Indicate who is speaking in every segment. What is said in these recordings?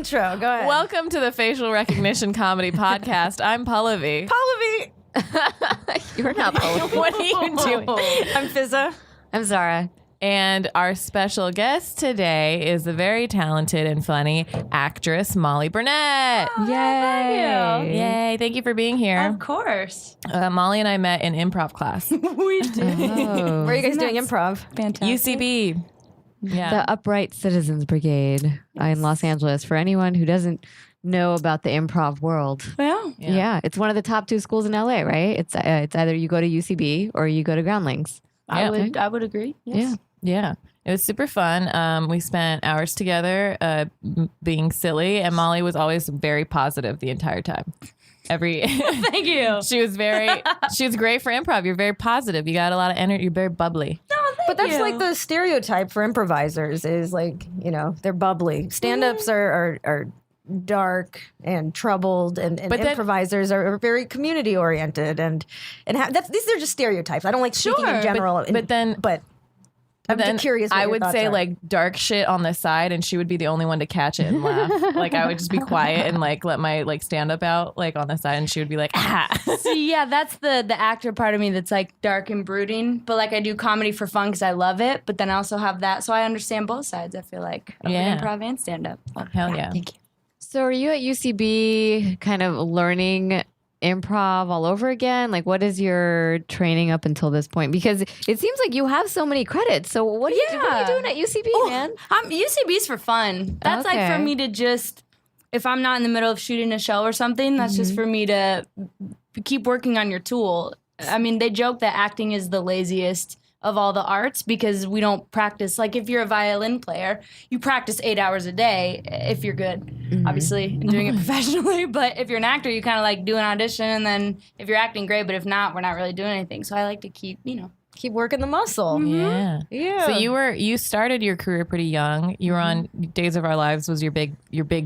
Speaker 1: intro. Go ahead.
Speaker 2: Welcome to the Facial Recognition Comedy Podcast. I'm Pallavi.
Speaker 3: You're not Pallavi.
Speaker 2: What are you doing?
Speaker 1: I'm Fizza.
Speaker 3: I'm Zara.
Speaker 2: And our special guest today is the very talented and funny actress, Molly Burnett.
Speaker 3: Yay.
Speaker 4: Thank you.
Speaker 2: Yay. Thank you for being here.
Speaker 4: Of course.
Speaker 2: Molly and I met in improv class.
Speaker 4: We did.
Speaker 3: Oh.
Speaker 1: Where are you guys doing improv?
Speaker 4: Fantastic.
Speaker 2: UCB. Yeah.
Speaker 3: The Upright Citizens Brigade in Los Angeles. For anyone who doesn't know about the improv world.
Speaker 4: Well,
Speaker 3: Yeah. It's one of the top 2 schools in LA, right? It's either you go to UCB or you go to Groundlings.
Speaker 4: I would agree. Yes.
Speaker 2: Yeah. It was super fun. We spent hours together being silly, and Molly was always very positive the entire time.
Speaker 4: Thank you.
Speaker 2: She was great for improv. You're very positive. You got a lot of energy. You're very bubbly.
Speaker 1: But that's like the stereotype for improvisers is like, you know, they're bubbly. Stand-ups are dark and troubled, and improvisers are very community oriented, and these are just stereotypes. I don't like speaking in general. But I'm just curious. What
Speaker 2: I
Speaker 1: your
Speaker 2: would
Speaker 1: thoughts
Speaker 2: say
Speaker 1: are.
Speaker 2: like dark shit on the side, and she would be the only one to catch it and laugh. Like I would just be quiet and like let my like stand up out like on the side, and she would be like, ah.
Speaker 4: See, yeah, that's the actor part of me that's like dark and brooding. But like I do comedy for fun because I love it. But then I also have that, so I understand both sides. I feel like of improv and stand up.
Speaker 2: Hell yeah.
Speaker 4: Thank you.
Speaker 3: So are you at UCB kind of learning improv all over again? Like, what is your training up until this point? Because it seems like you have so many credits. So what are you doing at UCB, man?
Speaker 4: UCB's for fun. That's like
Speaker 3: Okay.
Speaker 4: for me to just, if I'm not in the middle of shooting a show or something, that's just for me to keep working on your tool. I mean, they joke that acting is the laziest of all the arts because we don't practice. Like if you're a violin player, you practice 8 hours a day if you're good, obviously, and doing it professionally. But if you're an actor, you kind of like do an audition, and then if you're acting, great. But if not, we're not really doing anything. So I like to keep
Speaker 1: working the muscle.
Speaker 2: Yeah.
Speaker 1: Yeah.
Speaker 2: So you started your career pretty young. You were on Days of Our Lives was your big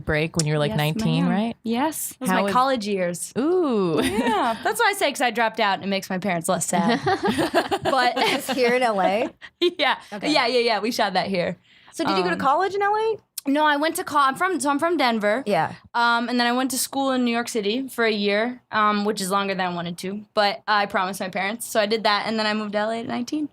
Speaker 2: break when you were like
Speaker 4: Yes,
Speaker 2: 19,
Speaker 4: ma'am.
Speaker 2: right?
Speaker 4: Yes. That was
Speaker 2: How
Speaker 4: my
Speaker 2: was-
Speaker 4: college years.
Speaker 2: Ooh.
Speaker 4: Yeah. That's why I say because I dropped out and it makes my parents less sad. But
Speaker 1: It's here in LA.
Speaker 4: yeah.
Speaker 1: Okay.
Speaker 4: Yeah. We shot that here.
Speaker 1: So did you go to college in LA?
Speaker 4: No, I went to I'm from Denver.
Speaker 1: Yeah.
Speaker 4: And then I went to school in New York City for a year, which is longer than I wanted to. But I promised my parents, so I did that, and then I moved to LA at 19.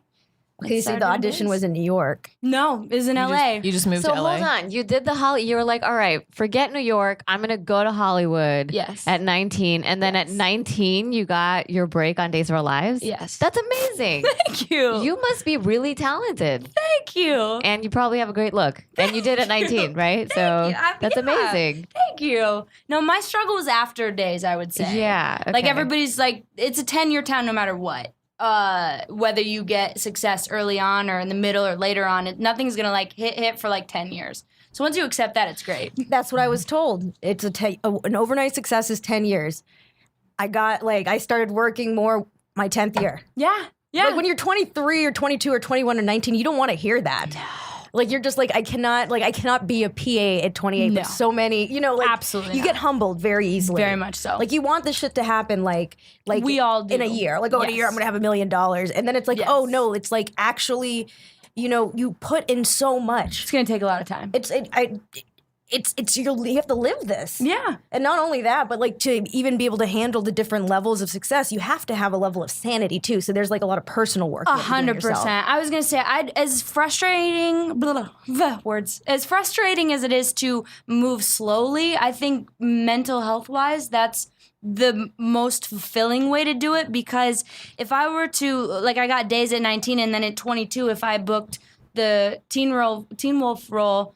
Speaker 1: Okay, so the audition was in New York.
Speaker 4: No, it was in LA.
Speaker 2: You just moved
Speaker 3: So
Speaker 2: to LA.
Speaker 3: hold on. You did you were like, all right, forget New York. I'm going to go to Hollywood
Speaker 4: Yes.
Speaker 3: at 19. And then at 19, you got your break on Days of Our Lives?
Speaker 4: Yes.
Speaker 3: That's amazing.
Speaker 4: Thank you.
Speaker 3: You must be really talented.
Speaker 4: Thank you.
Speaker 3: And you probably have a great look. And you did at 19, right? So
Speaker 4: you.
Speaker 3: that's
Speaker 4: Yeah.
Speaker 3: amazing.
Speaker 4: Thank you. No, my struggle was after Days, I would say.
Speaker 3: Yeah.
Speaker 4: Like
Speaker 3: okay.
Speaker 4: everybody's like, it's a 10-year town no matter what. Whether you get success early on or in the middle or later on, nothing's gonna like hit for like 10 years. So once you accept that, it's great.
Speaker 1: That's what I was told. It's an overnight success is 10 years. I started working more my 10th year.
Speaker 4: Yeah. Yeah.
Speaker 1: Like when you're 23 or 22 or 21 or 19, you don't want to hear that. Like you're just like, I cannot be a PA at 28.
Speaker 4: No.
Speaker 1: But so many,
Speaker 4: Absolutely
Speaker 1: you
Speaker 4: not.
Speaker 1: get humbled very easily.
Speaker 4: Very much so.
Speaker 1: Like you want this shit to happen like
Speaker 4: We all do.
Speaker 1: in a year. Like, in a year I'm gonna have $1 million. And then it's like,
Speaker 4: Yes.
Speaker 1: oh no, it's like actually, you put in so much.
Speaker 4: It's gonna take a lot of time.
Speaker 1: You have to live this.
Speaker 4: Yeah.
Speaker 1: And not only that, but like to even be able to handle the different levels of success, you have to have a level of sanity too. So there's like a lot of personal work. you have to do on
Speaker 4: 100%.
Speaker 1: yourself.
Speaker 4: I was gonna say, as frustrating as it is to move slowly, I think mental health wise, that's the most fulfilling way to do it. Because if I were to, like, I got Days at 19, and then at 22, if I booked the Teen Wolf role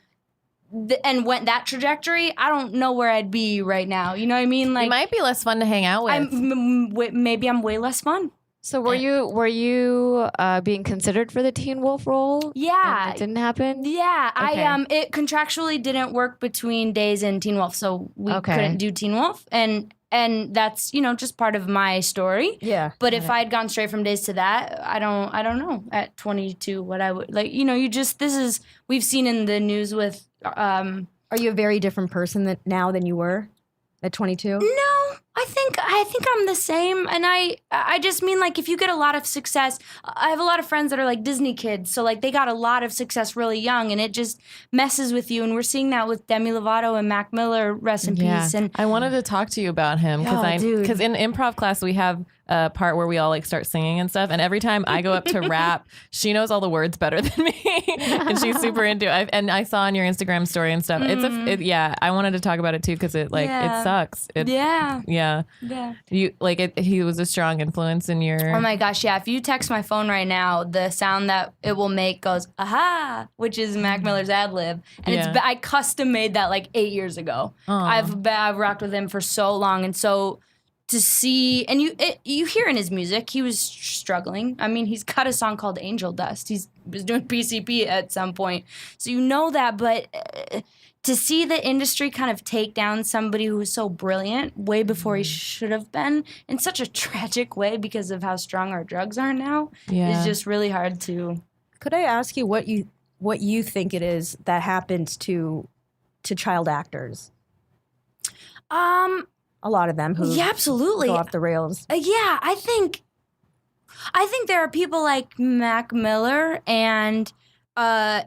Speaker 4: and went that trajectory, I don't know where I'd be right now. You know what I mean? Like,
Speaker 2: It might be less fun to hang out with.
Speaker 4: maybe I'm way less fun.
Speaker 3: So were you being considered for the Teen Wolf role?
Speaker 4: Yeah.
Speaker 3: And it didn't happen?
Speaker 4: Yeah,
Speaker 3: Okay.
Speaker 4: it contractually didn't work between Days and Teen Wolf, so we
Speaker 3: Okay.
Speaker 4: couldn't do Teen Wolf, and that's just part of my story.
Speaker 1: Yeah.
Speaker 4: But if I had gone straight from Days to that, I don't know at 22 what I would like. We've seen in the news with
Speaker 1: Are you a very different person now than you were at 22?
Speaker 4: No, I think I'm the same, and I just mean like if you get a lot of success, I have a lot of friends that are like Disney kids, so like they got a lot of success really young, and it just messes with you, and we're seeing that with Demi Lovato and Mac Miller, rest in peace. And
Speaker 2: I wanted to talk to you about him because in improv class we have a part where we all like start singing and stuff, and every time I go up to rap, she knows all the words better than me, and she's super into it. And I saw on your Instagram story and stuff. I wanted to talk about it too because it sucks. Yeah. You he was a strong influence in your.
Speaker 4: Oh my gosh, yeah. If you text my phone right now, the sound that it will make goes aha, which is Mac Miller's ad lib, and I custom made that like 8 years ago. I've rocked with him for so long, and so to see, and you hear in his music, he was struggling. I mean, he's got a song called Angel Dust. He was doing PCP at some point, so you know that, but. To see the industry kind of take down somebody who was so brilliant way before he should have been in such a tragic way because of how strong our drugs are now is just really hard to.
Speaker 1: Could I ask you what you think it is that happens to child actors? A lot of them who
Speaker 4: absolutely
Speaker 1: go off the rails.
Speaker 4: I think there are people like Mac Miller and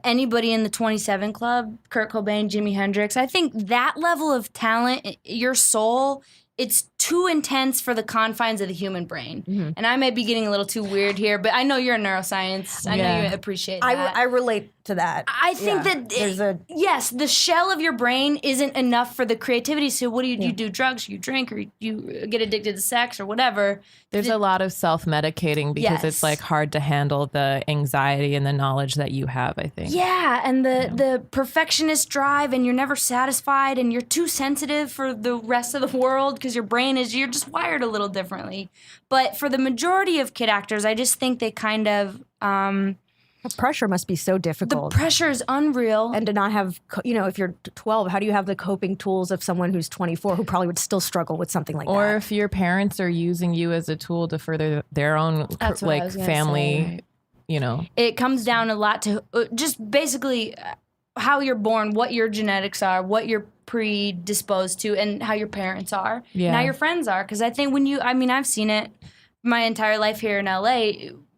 Speaker 4: anybody in the 27 Club, Kurt Cobain, Jimi Hendrix. I think that level of talent, your soul, it's too intense for the confines of the human brain. Mm-hmm. And I may be getting a little too weird here, but I know you're in neuroscience. I know you appreciate that.
Speaker 1: I relate to that.
Speaker 4: I think that yes, the shell of your brain isn't enough for the creativity. So what do? You do drugs, you drink, or you get addicted to sex or whatever.
Speaker 2: There's a lot of self-medicating because it's like hard to handle the anxiety and the knowledge that you have, I think.
Speaker 4: Yeah, and the perfectionist drive, and you're never satisfied, and you're too sensitive for the rest of the world because your brain you're just wired a little differently. But for the majority of kid actors, I just think they kind of
Speaker 1: the pressure must be so difficult.
Speaker 4: The pressure is unreal.
Speaker 1: And to not have, if you're 12, how do you have the coping tools of someone who's 24 who probably would still struggle with something like that?
Speaker 2: Or if your parents are using you as a tool to further their own family,
Speaker 4: It comes down a lot to just basically how you're born, what your genetics are, what you're predisposed to, and how your parents are, and how your friends are. Because I think I've seen it my entire life here in LA.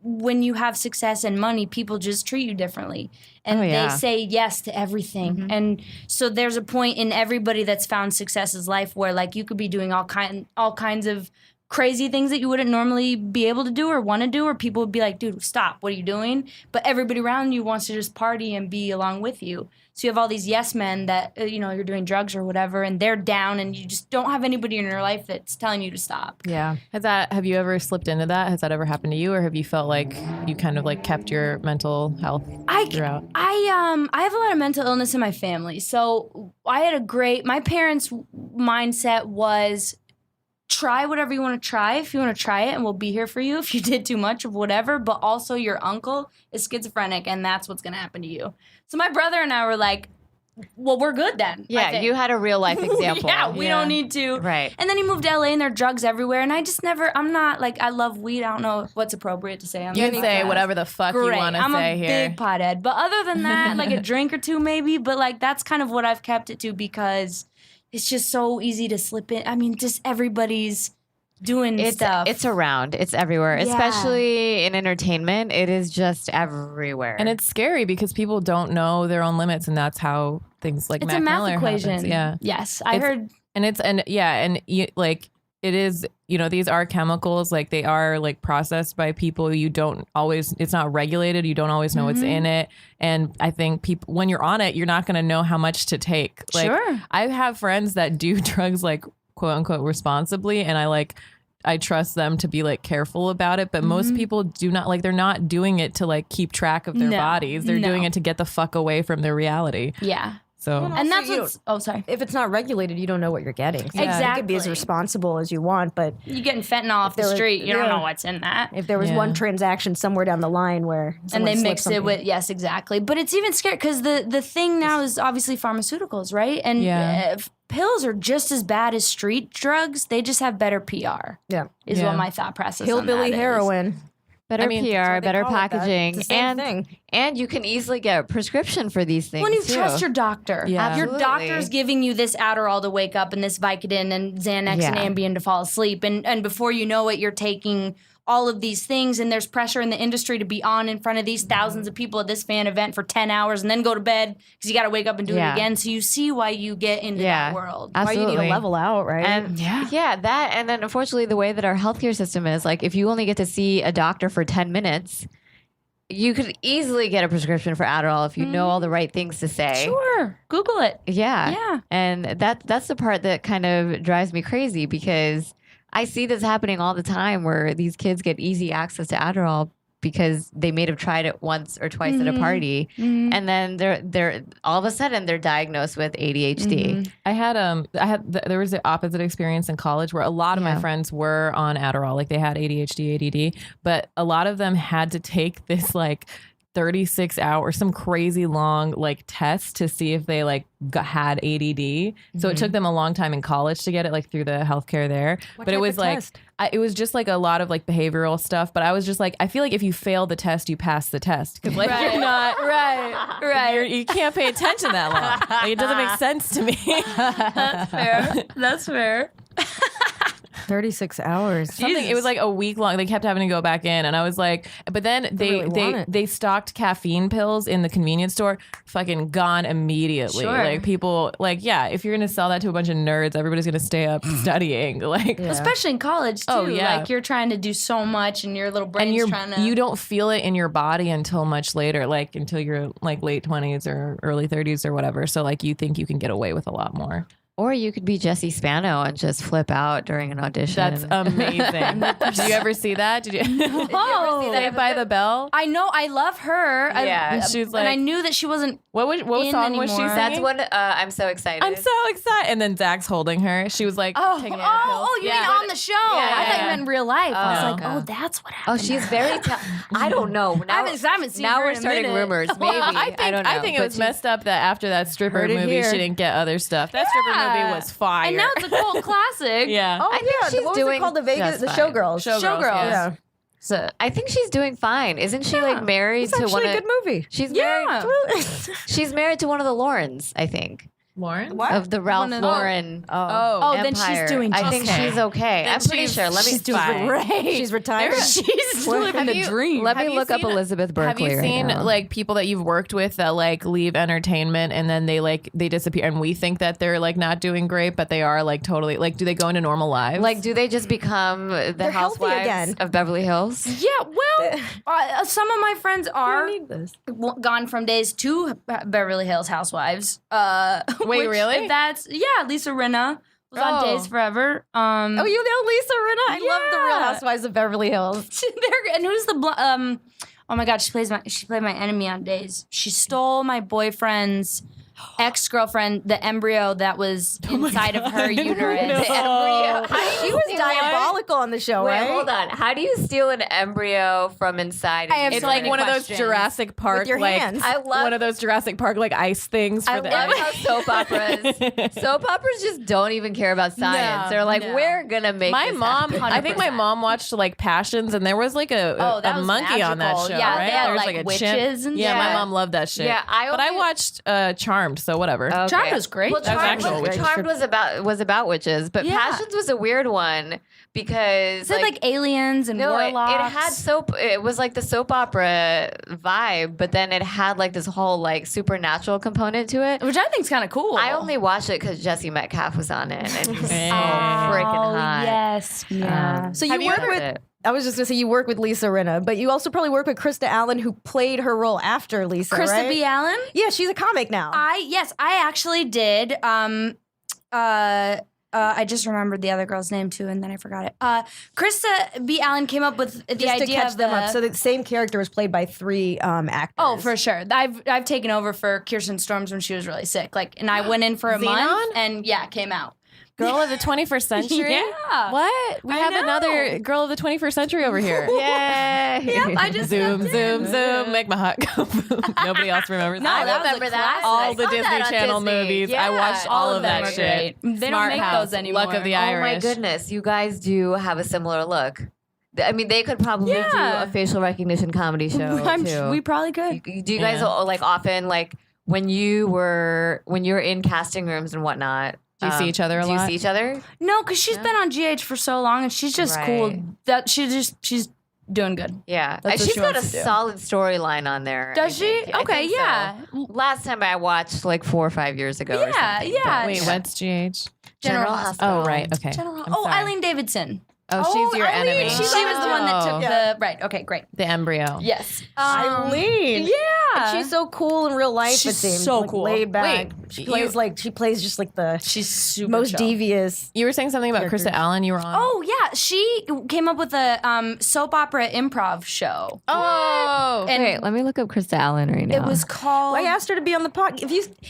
Speaker 4: When you have success and money, people just treat you differently. And they say yes to everything. Mm-hmm. And so there's a point in everybody that's found success's life where like you could be doing all kinds of crazy things that you wouldn't normally be able to do or want to do, or people would be like, dude, stop, what are you doing? But everybody around you wants to just party and be along with you. So you have all these yes men that, you're doing drugs or whatever, and they're down, and you just don't have anybody in your life that's telling you to stop.
Speaker 1: Yeah.
Speaker 2: Have you ever slipped into that? Has that ever happened to you, or have you felt like you kind of like kept your mental health throughout?
Speaker 4: I have a lot of mental illness in my family. So I had my parents' mindset was, try whatever you want to try if you want to try it, and we'll be here for you if you did too much of whatever. But also your uncle is schizophrenic, and that's what's going to happen to you. So my brother and I were like, well, we're good then.
Speaker 3: Yeah, you had a real life example.
Speaker 4: We don't need to.
Speaker 3: Right.
Speaker 4: And then he moved to LA, and there are drugs everywhere. And I just I'm not like, I love weed. I don't know what's appropriate to say.
Speaker 2: You can say whatever the fuck you want to say here.
Speaker 4: I'm a big pothead. But other than that, like a drink or two maybe. But like that's kind of what I've kept it to because it's just so easy to slip in. I mean, just everybody's doing stuff.
Speaker 3: It's around. It's everywhere, especially in entertainment. It is just everywhere.
Speaker 2: And it's scary because people don't know their own limits, and that's how things like
Speaker 4: it's
Speaker 2: Mac
Speaker 4: a math
Speaker 2: Miller
Speaker 4: equation.
Speaker 2: Happens. Yeah.
Speaker 4: Yes, I heard.
Speaker 2: It is, these are chemicals, like they are like processed by people. You don't always, it's not regulated. You don't always know what's in it. And I think people, when you're on it, you're not going to know how much to take. Like,
Speaker 4: sure.
Speaker 2: I have friends that do drugs like quote unquote responsibly. And I trust them to be like careful about it. But most people do not, like, they're not doing it to like keep track of their bodies. They're doing it to get the fuck away from their reality.
Speaker 4: Yeah.
Speaker 2: So,
Speaker 4: and that's sorry.
Speaker 1: If it's not regulated, you don't know what you're getting. So
Speaker 4: exactly.
Speaker 1: You can be as responsible as you want, but
Speaker 4: you're getting fentanyl off the street. You don't know what's in that.
Speaker 1: If there was one transaction somewhere down the line where
Speaker 4: and they mix it with exactly. But it's even scary because the thing now is obviously pharmaceuticals, right? And pills are just as bad as street drugs. They just have better PR.
Speaker 1: Yeah,
Speaker 4: is what my thought process.
Speaker 1: Hillbilly heroin.
Speaker 3: Better PR, better packaging,
Speaker 1: thing.
Speaker 3: and you can easily get a prescription for these things.
Speaker 4: When you
Speaker 3: too.
Speaker 4: trust your doctor,
Speaker 2: Yeah.
Speaker 4: your
Speaker 3: Absolutely.
Speaker 4: doctor's giving you this Adderall to wake up and this Vicodin and Xanax and Ambien to fall asleep, and before you know it, you're taking all of these things, and there's pressure in the industry to be on in front of these thousands of people at this fan event for 10 hours and then go to bed because you got to wake up and do it again. So you see why you get into that world.
Speaker 3: Absolutely.
Speaker 1: Why you need to level out, right?
Speaker 3: And that, and then unfortunately the way that our healthcare system is, like if you only get to see a doctor for 10 minutes, you could easily get a prescription for Adderall if you know all the right things to say.
Speaker 4: Sure. Google it.
Speaker 3: Yeah. And that's the part that kind of drives me crazy, because I see this happening all the time where these kids get easy access to Adderall because they may have tried it once or twice at a party, and then they're all of a sudden they're diagnosed with ADHD.
Speaker 2: There was the opposite experience in college where a lot of my friends were on Adderall, like they had ADHD, ADD, but a lot of them had to take this like 36 hours, some crazy long like test to see if they like had ADD. So it took them a long time in college to get it, like through the healthcare there. But it was like, it was just like a lot of like behavioral stuff. But I was just like, I feel like if you fail the test, you pass the test. Cause like you're not, you can't pay attention that long. Like, it doesn't make sense to me.
Speaker 4: That's fair. That's fair.
Speaker 1: 36 hours.
Speaker 2: Something, it was like a week long. They kept having to go back in, and I was like, but then they stocked caffeine pills in the convenience store, fucking gone immediately.
Speaker 4: Sure.
Speaker 2: Like people, like if you're gonna sell that to a bunch of nerds, everybody's gonna stay up studying. Like
Speaker 4: especially in college too. Like you're trying to do so much, and your little brain's trying to.
Speaker 2: You don't feel it in your body until much later, like until you're like late 20s or early 30s or whatever. So like you think you can get away with a lot more.
Speaker 3: Or you could be Jesse Spano and just flip out during an audition.
Speaker 2: That's amazing. Did you ever see that? Did you ever see Saved by the Bell?
Speaker 4: I know. I love her.
Speaker 3: Yeah.
Speaker 2: She's like,
Speaker 4: and I knew that she wasn't.
Speaker 2: What song was she singing?
Speaker 3: That's what I'm so excited.
Speaker 2: I'm so excited. And then Zach's holding her. She was like taking her pills.
Speaker 4: You mean on the show? I thought you meant in real life. I was like,
Speaker 2: no.
Speaker 4: that's what happened.
Speaker 3: Oh, she's very. I don't know. Now,
Speaker 4: I haven't seen
Speaker 3: now
Speaker 4: her
Speaker 3: we're
Speaker 4: in a
Speaker 3: starting
Speaker 4: minute.
Speaker 3: rumors. Maybe I don't know.
Speaker 2: I think it was messed up that after that stripper
Speaker 1: Heard it
Speaker 2: movie,
Speaker 1: here.
Speaker 2: she didn't get other stuff. That stripper movie was fire.
Speaker 4: And now it's a cult classic.
Speaker 2: Yeah.
Speaker 1: Oh,
Speaker 3: I think she's
Speaker 1: what was
Speaker 3: doing
Speaker 1: it called? The Vegas,
Speaker 3: just
Speaker 1: the
Speaker 3: fine.
Speaker 1: Showgirls.
Speaker 2: Showgirls.
Speaker 1: Yeah.
Speaker 3: So I think she's doing fine. Isn't she like married
Speaker 1: It's
Speaker 3: to one
Speaker 1: actually a
Speaker 3: of?
Speaker 1: good movie.
Speaker 3: She's
Speaker 4: Yeah.
Speaker 3: married. She's married to one of the Laurens, I think,
Speaker 2: Lauren?
Speaker 3: of the Ralph
Speaker 4: One of-
Speaker 3: Lauren.
Speaker 4: Oh, then she's
Speaker 3: Empire.
Speaker 4: doing.
Speaker 3: I think
Speaker 2: okay.
Speaker 3: she's okay. I'm pretty sure. Let me.
Speaker 4: She's doing great.
Speaker 1: She's retired.
Speaker 4: She's living the dream.
Speaker 3: Let
Speaker 2: Have
Speaker 3: me
Speaker 2: you
Speaker 3: look up
Speaker 2: seen-
Speaker 3: Elizabeth
Speaker 2: Have
Speaker 3: Berkley
Speaker 2: you
Speaker 3: right
Speaker 2: seen
Speaker 3: now.
Speaker 2: like people that you've worked with that like leave entertainment and then they disappear and we think that they're like not doing great, but they are like totally like, do they go into normal lives?
Speaker 3: Like, do they just become the
Speaker 1: They're healthy
Speaker 3: housewives
Speaker 1: again.
Speaker 3: of Beverly Hills?
Speaker 4: Yeah, well, some of my friends are
Speaker 1: need this.
Speaker 4: gone from days to Beverly Hills Housewives.
Speaker 2: Wait, really?
Speaker 4: If that's Lisa Rinna was on Days Forever.
Speaker 1: Oh, you know Lisa Rinna? I love the Real
Speaker 4: Yeah.
Speaker 1: Housewives of Beverly Hills.
Speaker 4: And who's the oh my God, she played my enemy on Days. She stole my boyfriend's ex-girlfriend, the embryo that was inside of her uterus.
Speaker 2: No.
Speaker 4: The embryo.
Speaker 1: She was diabolical on the show,
Speaker 3: Wait,
Speaker 1: right?
Speaker 3: hold on. How do you steal an embryo from inside?
Speaker 4: I have
Speaker 2: it's
Speaker 4: so
Speaker 2: like
Speaker 4: many
Speaker 2: one of those
Speaker 4: questions.
Speaker 2: Jurassic Park,
Speaker 1: With your
Speaker 2: like
Speaker 1: hands.
Speaker 3: I love
Speaker 2: one of those Jurassic Park like ice things for
Speaker 3: I
Speaker 2: the
Speaker 3: love
Speaker 2: egg.
Speaker 3: how soap operas just don't even care about science. They're like,
Speaker 4: no.
Speaker 3: we're gonna make
Speaker 2: My
Speaker 3: this
Speaker 2: mom,
Speaker 3: happen.
Speaker 2: I think my mom watched like Passions, and there was like a
Speaker 4: that was
Speaker 2: monkey on that
Speaker 4: magical.
Speaker 2: show,
Speaker 4: Yeah,
Speaker 2: right?
Speaker 4: they had,
Speaker 2: there was
Speaker 4: like,
Speaker 2: a
Speaker 4: witches
Speaker 2: chimp.
Speaker 4: and
Speaker 2: Yeah, my
Speaker 3: stuff.
Speaker 2: mom loved that shit.
Speaker 3: Yeah,
Speaker 2: but I watched Charmed, so whatever.
Speaker 3: Okay.
Speaker 4: Charmed was great.
Speaker 3: Well,
Speaker 2: That was actual witches.
Speaker 3: Charmed was about witches, but
Speaker 4: Yeah.
Speaker 3: Passions was a weird one because
Speaker 4: Is it like aliens and
Speaker 3: no, it
Speaker 4: warlocks?
Speaker 3: had soap. It was like the soap opera vibe, but then it had like this whole like supernatural component to it.
Speaker 4: which I think is kind of cool.
Speaker 3: I only watched it because Jesse Metcalf was on it, and he's so
Speaker 2: Oh,
Speaker 3: freaking hot.
Speaker 4: Yes. Yeah.
Speaker 1: So
Speaker 2: Have
Speaker 1: you
Speaker 2: you
Speaker 1: work
Speaker 2: ever-
Speaker 1: with, I was just going to say, you work with Lisa Rinna, but you also probably work with Krista Allen, who played her role after Lisa,
Speaker 4: Krista
Speaker 1: right?
Speaker 4: B. Allen?
Speaker 1: Yeah, she's a comic now.
Speaker 4: I actually did. I just remembered the other girl's name too, and then I forgot it. Krista B. Allen came up with the
Speaker 1: just
Speaker 4: idea
Speaker 1: to catch
Speaker 4: of
Speaker 1: them up. So the same character was played by 3 actors.
Speaker 4: Oh, for sure. I've taken over for Kirsten Storms when she was really sick. And I went in for a
Speaker 2: Xenon?
Speaker 4: month, and came out.
Speaker 2: Girl of the 21st century?
Speaker 4: Yeah.
Speaker 2: What? We have another girl of the 21st century over here.
Speaker 3: Yay!
Speaker 4: I just
Speaker 2: Zoom, zoom, zoom. Make my heart go boom. Nobody else remembers.
Speaker 4: No,
Speaker 2: I
Speaker 4: that was
Speaker 2: remember
Speaker 4: a
Speaker 2: that.
Speaker 4: classic.
Speaker 2: All
Speaker 3: I
Speaker 2: the
Speaker 3: saw
Speaker 2: Disney
Speaker 3: that on
Speaker 2: Channel
Speaker 3: Disney.
Speaker 2: movies.
Speaker 3: Yeah.
Speaker 2: I watched all of
Speaker 4: them
Speaker 2: that
Speaker 4: are
Speaker 2: shit.
Speaker 4: great. They don't
Speaker 2: Smart
Speaker 4: make
Speaker 2: House,
Speaker 4: those anymore.
Speaker 2: Luck of the
Speaker 3: Oh
Speaker 2: Irish.
Speaker 3: my goodness, you guys do have a similar look. I mean, they could probably do a facial recognition comedy show too.
Speaker 4: We probably could.
Speaker 3: Do you guys like often like when you're in casting rooms and whatnot?
Speaker 2: Do you see each other a lot?
Speaker 3: Do you see each other?
Speaker 4: No, because she's been on GH for so long, and she's just cool. That she's doing good.
Speaker 3: Yeah,
Speaker 4: That's what
Speaker 3: she's
Speaker 4: she
Speaker 3: got a
Speaker 4: wants to do.
Speaker 3: solid storyline on there.
Speaker 4: Does she?
Speaker 3: I
Speaker 4: Okay,
Speaker 3: think so.
Speaker 4: yeah.
Speaker 3: Last time I watched like 4 or 5 years ago. or
Speaker 4: Yeah,
Speaker 3: something,
Speaker 4: yeah.
Speaker 3: but-
Speaker 2: Wait, what's GH?
Speaker 4: General Hospital.
Speaker 2: Oh, right. Okay.
Speaker 4: General.
Speaker 2: I'm
Speaker 4: Oh,
Speaker 2: sorry.
Speaker 4: Eileen Davidson.
Speaker 2: Oh, she's your
Speaker 1: Eileen,
Speaker 2: enemy.
Speaker 1: she's
Speaker 4: She was the one that took
Speaker 1: Yeah.
Speaker 4: the right. Okay, great.
Speaker 2: the embryo.
Speaker 4: Yes.
Speaker 1: Eileen.
Speaker 4: Yeah.
Speaker 1: And she's so cool in real life.
Speaker 4: She's
Speaker 1: it seems.
Speaker 4: so
Speaker 1: like,
Speaker 4: cool.
Speaker 1: Laid back.
Speaker 2: Wait,
Speaker 1: she plays just like the
Speaker 4: She's super
Speaker 1: most
Speaker 4: chill.
Speaker 1: devious.
Speaker 2: You were saying something about Krista Allen. You were on.
Speaker 4: Oh yeah, she came up with a soap opera improv show.
Speaker 2: Oh.
Speaker 4: And
Speaker 3: Wait, let me look up Krista Allen right now.
Speaker 4: it was called.
Speaker 1: I asked her to be on the podcast.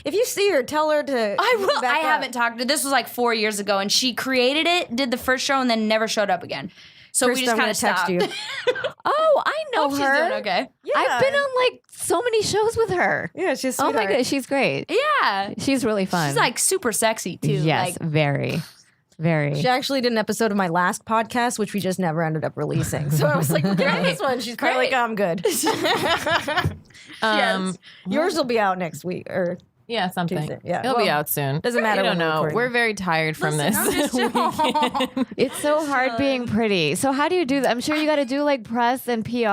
Speaker 1: If you see her, tell her to.
Speaker 4: I will.
Speaker 1: back
Speaker 4: I
Speaker 1: up.
Speaker 4: haven't talked to. This was like 4 years ago, and she created it, did the first show, and then never showed up again. So we
Speaker 1: Krista,
Speaker 4: just
Speaker 1: I'm
Speaker 4: kind
Speaker 1: gonna
Speaker 4: of
Speaker 1: text
Speaker 4: stopped.
Speaker 1: you.
Speaker 3: Oh, I know
Speaker 4: She's
Speaker 3: her.
Speaker 4: doing okay.
Speaker 3: I've been on like so many shows with her.
Speaker 1: Yeah, she's.
Speaker 3: Oh my
Speaker 1: sweetheart.
Speaker 3: goodness, she's great.
Speaker 4: Yeah,
Speaker 3: She's really fun.
Speaker 4: she's like super sexy too.
Speaker 3: yes,
Speaker 4: Like,
Speaker 3: very, very.
Speaker 1: She actually did an episode of my last podcast, which we just never ended up releasing. So I was like, look at this one. She's probably like, I'm good.
Speaker 2: Um,
Speaker 1: Yours will be out next week, or
Speaker 2: Yeah, something.
Speaker 1: Tuesday. Yeah.
Speaker 2: It'll be
Speaker 1: Well,
Speaker 2: out soon.
Speaker 1: doesn't matter
Speaker 2: I don't
Speaker 1: when we're
Speaker 2: know.
Speaker 1: recording.
Speaker 2: We're very tired from
Speaker 4: listen,
Speaker 2: this.
Speaker 4: I'm just
Speaker 3: It's so hard being pretty. So how do you do that? I'm sure you got to do like press and PR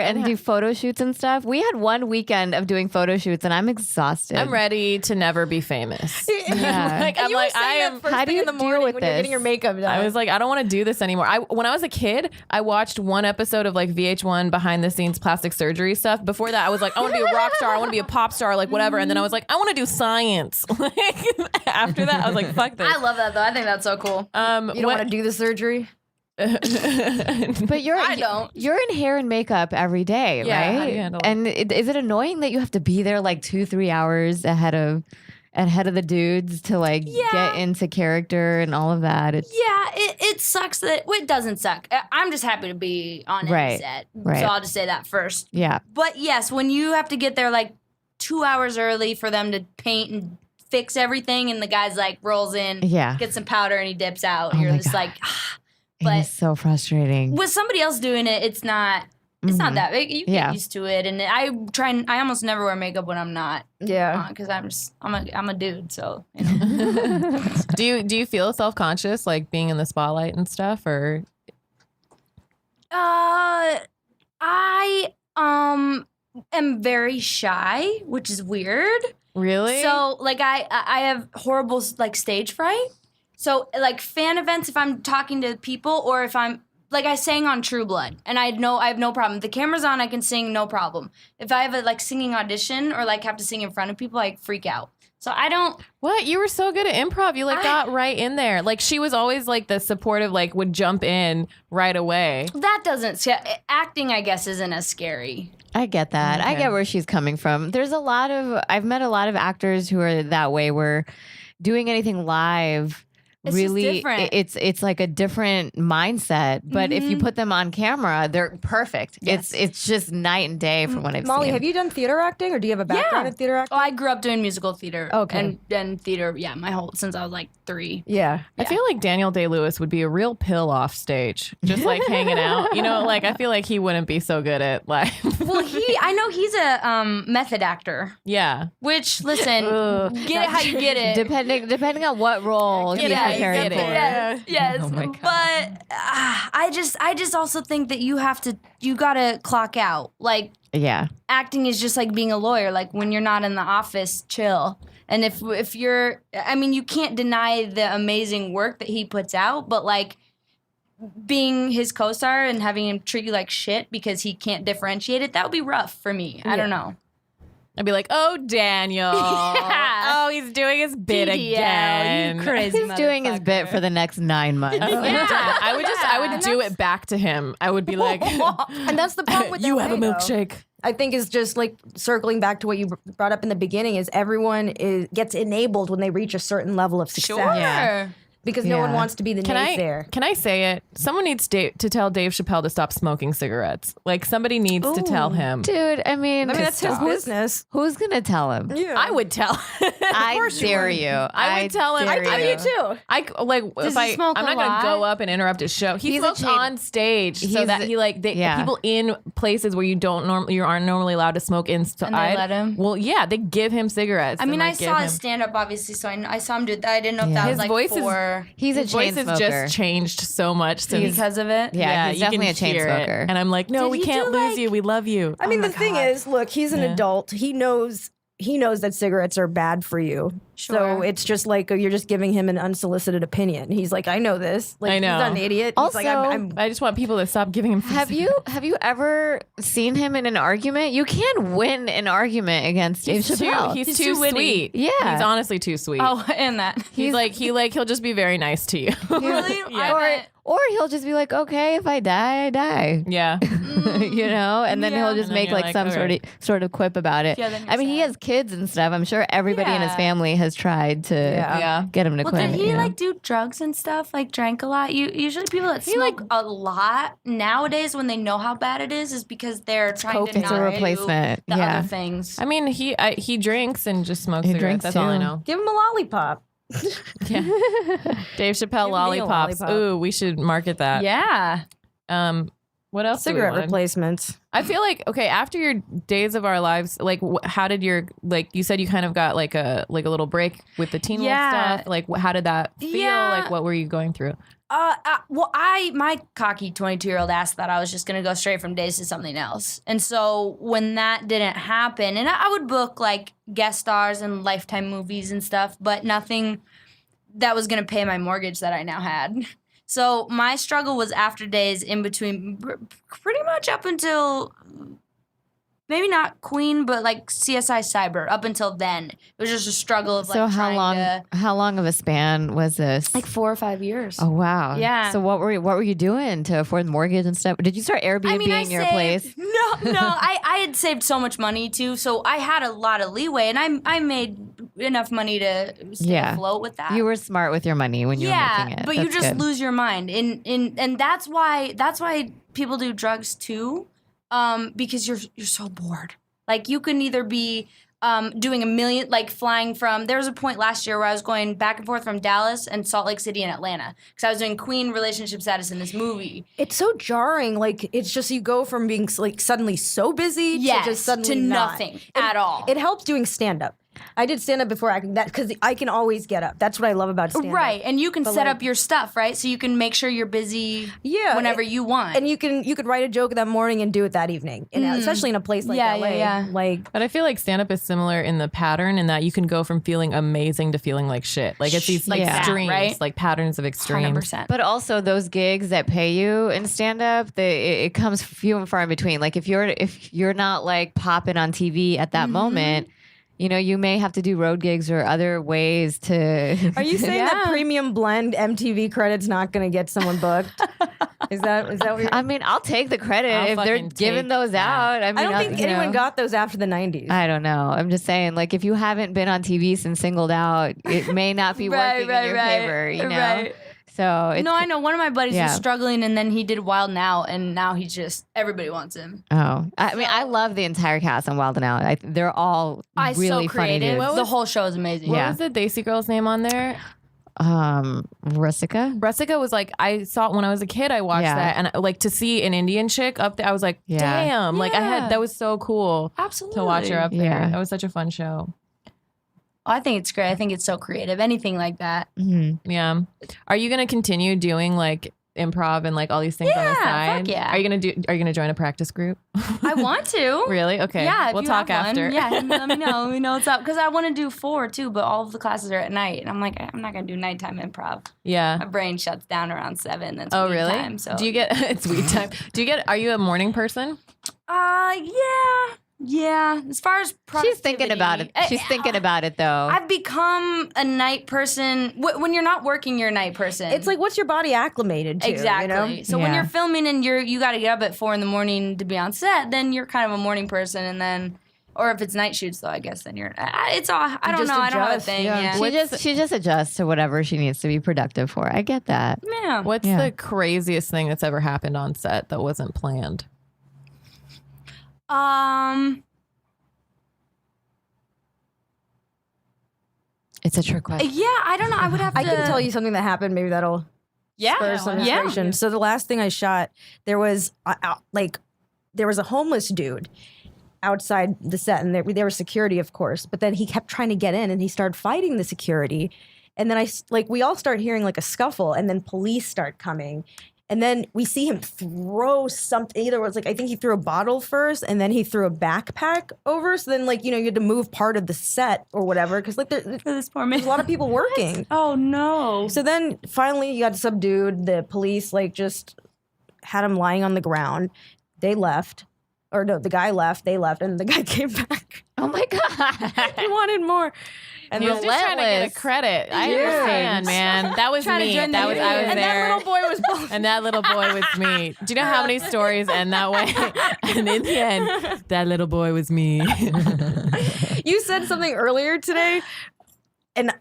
Speaker 3: and do photo shoots and stuff. We had one weekend of doing photo shoots and I'm exhausted.
Speaker 2: I'm ready to never be famous.
Speaker 3: Yeah.
Speaker 2: Like, I'm like, I am.
Speaker 3: How do you
Speaker 1: in the
Speaker 3: deal
Speaker 1: morning
Speaker 3: with
Speaker 1: when you're getting
Speaker 3: this?
Speaker 1: your makeup done?
Speaker 2: I was like, I don't want to do this anymore. When I was a kid, I watched one episode of like VH1 behind the scenes plastic surgery stuff. Before that, I was like, I want to be a rock star. I want to be a pop star, like whatever. And then I was like, I want to do science. Like after that, I was like, fuck this.
Speaker 4: I love that though. I think that's so cool.
Speaker 1: you don't want to do the surgery.
Speaker 3: But
Speaker 4: I don't.
Speaker 3: You're in hair and makeup every day,
Speaker 2: Yeah,
Speaker 3: right?
Speaker 2: how do you handle it?
Speaker 3: And is it annoying that you have to be there like 2-3 hours ahead of the dudes to like get into character and all of that? It's
Speaker 4: It sucks that it doesn't suck. I'm just happy to be on
Speaker 3: Right,
Speaker 4: any set.
Speaker 3: right.
Speaker 4: So I'll just say that first.
Speaker 3: yeah.
Speaker 4: But yes, when you have to get there like 2 hours early for them to paint and fix everything, and the guy's like rolls in,
Speaker 3: Yeah.
Speaker 4: gets some powder, and he dips out.
Speaker 3: Oh
Speaker 4: You're
Speaker 3: my
Speaker 4: just
Speaker 3: God.
Speaker 4: like,
Speaker 3: It
Speaker 4: but
Speaker 3: is so frustrating.
Speaker 4: with somebody else doing it, it's not. It's not that big. You get
Speaker 3: Yeah.
Speaker 4: used to it, and I almost never wear makeup when I'm not
Speaker 1: Yeah.
Speaker 4: because I'm a dude. So you know.
Speaker 2: do you feel self-conscious like being in the spotlight and stuff, or
Speaker 4: I am very shy, which is weird.
Speaker 2: really?
Speaker 4: So like I have horrible like stage fright. So like fan events, if I'm talking to people or if I'm like I sang on True Blood and I have no problem. If the camera's on, I can sing no problem. If I have a like singing audition or like have to sing in front of people, I freak out. So I don't.
Speaker 2: What? You were so good at improv. You like got right in there. Like she was always like the supportive, like would jump in right away.
Speaker 4: That doesn't. Acting, I guess, isn't as scary.
Speaker 3: I get that. I
Speaker 2: Okay.
Speaker 3: get where she's coming from. I've met a lot of actors who are that way where doing anything live
Speaker 4: It's just
Speaker 3: really
Speaker 4: different.
Speaker 3: it's like a different mindset. But if you put them on camera, they're perfect.
Speaker 4: Yes.
Speaker 3: It's just night and day from what I've
Speaker 1: Molly,
Speaker 3: seen.
Speaker 1: have you done theater acting, or do you have a background in theater
Speaker 4: Oh,
Speaker 1: acting?
Speaker 4: I grew up doing musical theater.
Speaker 1: Okay.
Speaker 4: And theater, my whole since I was like 3.
Speaker 1: Yeah.
Speaker 2: I feel like Daniel Day-Lewis would be a real pill off stage, just like hanging out. You know, like I feel like he wouldn't be so good at like.
Speaker 4: Well, I know he's a method actor.
Speaker 2: Yeah.
Speaker 4: Which listen,
Speaker 2: Ugh.
Speaker 4: get it how you get it.
Speaker 3: depending on what role he's
Speaker 2: it how you
Speaker 3: preparing
Speaker 2: get it.
Speaker 3: for.
Speaker 4: Yes.
Speaker 3: Oh my God.
Speaker 4: But I just also think that you gotta clock out. Like
Speaker 3: Yeah.
Speaker 4: acting is just like being a lawyer. Like when you're not in the office, chill. And if you're, I mean, you can't deny the amazing work that he puts out, but like being his co-star and having him treat you like shit because he can't differentiate it, that would be rough for me. I don't know.
Speaker 2: I'd be like, oh, Daniel.
Speaker 4: Yeah.
Speaker 2: Oh, he's doing his bit
Speaker 4: DDL,
Speaker 2: again.
Speaker 4: you crazy
Speaker 3: He's doing his bit for the next 9 months.
Speaker 2: I would do it back to him. I would be like,
Speaker 1: And that's the problem with
Speaker 2: you
Speaker 1: LA,
Speaker 2: have a
Speaker 1: though.
Speaker 2: milkshake.
Speaker 1: I think is just like circling back to what you brought up in the beginning is everyone gets enabled when they reach a certain level of success.
Speaker 4: Sure.
Speaker 3: Yeah.
Speaker 1: because no one wants to be the naysayer.
Speaker 2: Can I say it? Someone needs to tell Dave Chappelle to stop smoking cigarettes. Like somebody needs to tell him.
Speaker 3: Dude, I mean
Speaker 1: that's his business.
Speaker 3: Who's going to tell him?
Speaker 1: Yeah.
Speaker 2: I would tell.
Speaker 3: I dare you.
Speaker 2: I would tell him.
Speaker 1: I tell you too.
Speaker 4: Does he smoke
Speaker 2: I'm
Speaker 4: a
Speaker 2: not going
Speaker 4: lot?
Speaker 2: to go up and interrupt his show. He
Speaker 3: He's
Speaker 2: smokes on stage so that he people in places where you aren't normally allowed to smoke inside.
Speaker 4: And they let him?
Speaker 2: Well, yeah, they give him cigarettes.
Speaker 4: I mean,
Speaker 2: and,
Speaker 4: I saw his stand-up, obviously, so I saw him do that. I didn't know if that
Speaker 2: His
Speaker 4: was like
Speaker 2: voice
Speaker 4: for...
Speaker 3: He's a
Speaker 2: his
Speaker 3: chain
Speaker 2: voice
Speaker 3: smoker.
Speaker 2: has just changed so much since
Speaker 4: because of it?
Speaker 3: Yeah, he's
Speaker 2: you
Speaker 3: definitely
Speaker 2: can
Speaker 3: a chain
Speaker 2: hear it.
Speaker 3: smoker.
Speaker 2: And I'm like, no,
Speaker 4: Did
Speaker 2: we
Speaker 4: he
Speaker 2: can't
Speaker 4: do,
Speaker 2: lose
Speaker 4: like-
Speaker 2: you. We love you.
Speaker 1: I mean,
Speaker 4: my
Speaker 1: the thing
Speaker 4: God.
Speaker 1: is, look, he's an adult. He knows that cigarettes are bad for you. So
Speaker 4: Sure.
Speaker 1: it's just like you're just giving him an unsolicited opinion. He's like, I know this. Like,
Speaker 2: I know.
Speaker 1: He's not an idiot.
Speaker 3: Also,
Speaker 1: he's like,
Speaker 2: I just want people to stop giving him.
Speaker 3: Have you ever seen him in an argument? You can win an argument against Dave Chappelle.
Speaker 2: He's too
Speaker 4: witty.
Speaker 2: sweet.
Speaker 3: Yeah.
Speaker 2: He's honestly too sweet.
Speaker 4: Oh, and that.
Speaker 2: He'll just be very nice to you.
Speaker 4: Really?
Speaker 2: Yeah.
Speaker 3: Or he'll just be like, okay, if I die, I die.
Speaker 2: Yeah.
Speaker 3: You know, and then he'll just
Speaker 2: And then
Speaker 3: make
Speaker 2: you're
Speaker 3: like
Speaker 2: like,
Speaker 3: some
Speaker 2: okay.
Speaker 3: sort of quip about it.
Speaker 4: Yeah, then you're
Speaker 3: I mean, he
Speaker 4: sad.
Speaker 3: has kids and stuff. I'm sure everybody in his
Speaker 4: Yeah.
Speaker 3: family has tried to
Speaker 2: Yeah.
Speaker 3: get him to
Speaker 4: Well,
Speaker 3: quit.
Speaker 4: did he
Speaker 3: you know?
Speaker 4: like do drugs and stuff? Like drank a lot? Usually people that smoke a lot nowadays when they know how bad it is because they're trying to
Speaker 1: coping.
Speaker 4: not
Speaker 3: It's a
Speaker 4: do
Speaker 3: replacement.
Speaker 4: the
Speaker 3: Yeah.
Speaker 4: other things.
Speaker 2: I mean, he drinks and just smokes
Speaker 3: He
Speaker 2: cigarettes.
Speaker 3: drinks
Speaker 2: That's all I
Speaker 3: too.
Speaker 2: know.
Speaker 1: give him a lollipop.
Speaker 2: Yeah. Dave Chappelle
Speaker 1: Give me a
Speaker 2: lollipops.
Speaker 1: lollipop.
Speaker 2: Ooh, we should market that.
Speaker 4: Yeah.
Speaker 2: What else? do we
Speaker 1: Cigarette
Speaker 2: want?
Speaker 1: replacements.
Speaker 2: I feel like after your days of our lives, like how did your you said you kind of got like a little break with the Teen Wolf
Speaker 4: Yeah.
Speaker 2: stuff. Like how did that feel?
Speaker 4: Yeah.
Speaker 2: Like what were you going through?
Speaker 4: My cocky 22-year-old ass thought I was just gonna go straight from days to something else, and so when that didn't happen, and I would book like guest stars and Lifetime movies and stuff, but nothing that was gonna pay my mortgage that I now had. So my struggle was after days in between, pretty much up until maybe not Queen, but like CSI Cyber. Up until then, it was just a struggle of like
Speaker 3: So
Speaker 4: trying
Speaker 3: how long of a span was this?
Speaker 4: like 4 or 5 years.
Speaker 3: Oh wow.
Speaker 4: Yeah.
Speaker 3: So what were you doing to afford the mortgage and stuff? Did you start Airbnb your place?
Speaker 4: No, I had saved so much money too, so I had a lot of leeway, and I made enough money to stay afloat with that.
Speaker 3: You were smart with your money when you were making it.
Speaker 4: but you
Speaker 3: That's
Speaker 4: just
Speaker 3: good.
Speaker 4: lose your mind, and that's why people do drugs too, because you're so bored. Like you can either be doing a million, like flying from. There was a point last year where I was going back and forth from Dallas and Salt Lake City and Atlanta because I was doing Queen relationship status in this movie.
Speaker 1: It's so jarring. Like it's just you go from being like suddenly so busy
Speaker 4: Yes,
Speaker 1: to just suddenly
Speaker 4: to
Speaker 1: not.
Speaker 4: nothing at all.
Speaker 1: It helps doing stand up. I did stand up before acting that because I can always get up. That's what I love about stand up.
Speaker 4: Right, and you can
Speaker 1: But,
Speaker 4: set
Speaker 1: like-
Speaker 4: up your stuff, right? So you can make sure you're busy whenever you want.
Speaker 1: And you could write a joke that morning and do it that evening, and especially in a place like LA.
Speaker 4: yeah.
Speaker 1: Like
Speaker 2: But I feel like stand up is similar in the pattern in that you can go from feeling amazing to feeling like shit. Like it's these like
Speaker 3: Yeah.
Speaker 2: extremes,
Speaker 4: Right?
Speaker 2: like patterns of extremes.
Speaker 4: 100%.
Speaker 3: But also those gigs that pay you in stand up, it comes few and far in between. Like if you're not like popping on TV at that moment, you know, you may have to do road gigs or other ways to.
Speaker 1: Are you saying that premium blend MTV credit's not going to get someone booked? Is that what you're?
Speaker 3: I mean, I'll take the credit
Speaker 2: I'll
Speaker 3: if they're
Speaker 2: fucking
Speaker 3: giving
Speaker 2: take
Speaker 3: those
Speaker 2: that.
Speaker 3: out. I mean,
Speaker 1: I don't think
Speaker 3: you
Speaker 1: anyone
Speaker 3: know.
Speaker 1: got those after the 90s.
Speaker 3: I don't know. I'm just saying, like, if you haven't been on TV since Singled Out, it may not be working in your favor, you know?
Speaker 4: Right.
Speaker 3: So it's,
Speaker 4: No, I know. One of my buddies
Speaker 3: Yeah.
Speaker 4: was struggling, and then he did Wild 'N Out, and now he's just everybody wants him.
Speaker 3: Oh, I mean, I love the entire cast on Wild 'N Out. They're all really
Speaker 4: so
Speaker 3: funny
Speaker 4: creative.
Speaker 3: dudes.
Speaker 4: The whole show is amazing.
Speaker 2: What
Speaker 3: Yeah.
Speaker 2: was the Dacey girl's name on there?
Speaker 3: Russica.
Speaker 2: Bressica was like, I saw when I was a kid, I watched
Speaker 3: Yeah.
Speaker 2: that, and like to see an Indian chick up there, I was like,
Speaker 3: Yeah.
Speaker 2: damn, like
Speaker 4: Yeah.
Speaker 2: that was so cool
Speaker 4: Absolutely.
Speaker 2: to watch her up there.
Speaker 3: Yeah.
Speaker 2: That was such a fun show.
Speaker 4: I think it's great. I think it's so creative. Anything like that.
Speaker 3: Mm-hmm.
Speaker 2: Yeah. Are you gonna continue doing like improv and like all these things on the
Speaker 4: Yeah,
Speaker 2: side?
Speaker 4: fuck yeah.
Speaker 2: Are you gonna join a practice group?
Speaker 4: I want to.
Speaker 2: Really? Okay.
Speaker 4: Yeah, if
Speaker 2: We'll
Speaker 4: you
Speaker 2: talk
Speaker 4: have one.
Speaker 2: after.
Speaker 4: Yeah, let me know. Let me know what's up. Because I want to do 4 too, but all of the classes are at night, and I'm like, I'm not gonna do nighttime improv.
Speaker 2: Yeah.
Speaker 4: My brain shuts down around 7. That's
Speaker 2: Oh,
Speaker 4: weed
Speaker 2: really?
Speaker 4: Time, so
Speaker 2: Do you get it's weed time? Are you a morning person?
Speaker 4: Yeah. As far as
Speaker 3: She's thinking about it. She's thinking about it though.
Speaker 4: I've become a night person. When you're not working, you're a night person.
Speaker 1: It's like, what's your body acclimated to?
Speaker 4: exactly.
Speaker 1: You know?
Speaker 4: So when
Speaker 3: Yeah.
Speaker 4: you're filming and you got to get up at 4 a.m. to be on set, then you're kind of a morning person, and then Or if it's night shoots, though, I guess then you're. It's all. I don't
Speaker 1: just
Speaker 4: know. I don't have a
Speaker 1: adjust,
Speaker 4: thing.
Speaker 1: yeah.
Speaker 4: Yeah.
Speaker 3: She just adjusts to whatever she needs to be productive for. I get that.
Speaker 4: Yeah.
Speaker 2: What's the craziest thing that's ever happened on set that wasn't planned?
Speaker 3: It's a trick question.
Speaker 4: Yeah, I don't know. I would have to.
Speaker 1: I can tell you something that happened. Maybe that'll spur some inspiration. So the last thing I shot, there was there was a homeless dude outside the set, and there was security, of course. But then he kept trying to get in, and he started fighting the security. And then we all start hearing like a scuffle, and then police start coming. And then we see him throw something. Either was I think he threw a bottle first, and then he threw a backpack over. So then, you had to move part of the set or whatever, because
Speaker 4: this poor man.
Speaker 1: there's a lot of people working.
Speaker 4: Oh no!
Speaker 1: So then finally, you got subdued. The police just had him lying on the ground. They left, or no, the guy left. They left, and the guy came back.
Speaker 3: Oh my God.
Speaker 1: He wanted more. And
Speaker 2: He was just trying to get a credit. I understand, man. That was me. I was there.
Speaker 1: And that little boy was
Speaker 2: And that little boy was me. Do you know how many stories end that way? And in the end, that little boy was me.
Speaker 1: You said something earlier today, and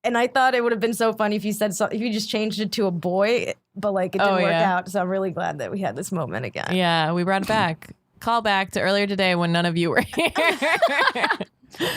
Speaker 1: I thought it would have been so funny if you said if you just changed it to a boy, but it didn't work out. So I'm really glad that we had this moment again.
Speaker 2: Yeah, we brought it back. Call back to earlier today when none of you were here.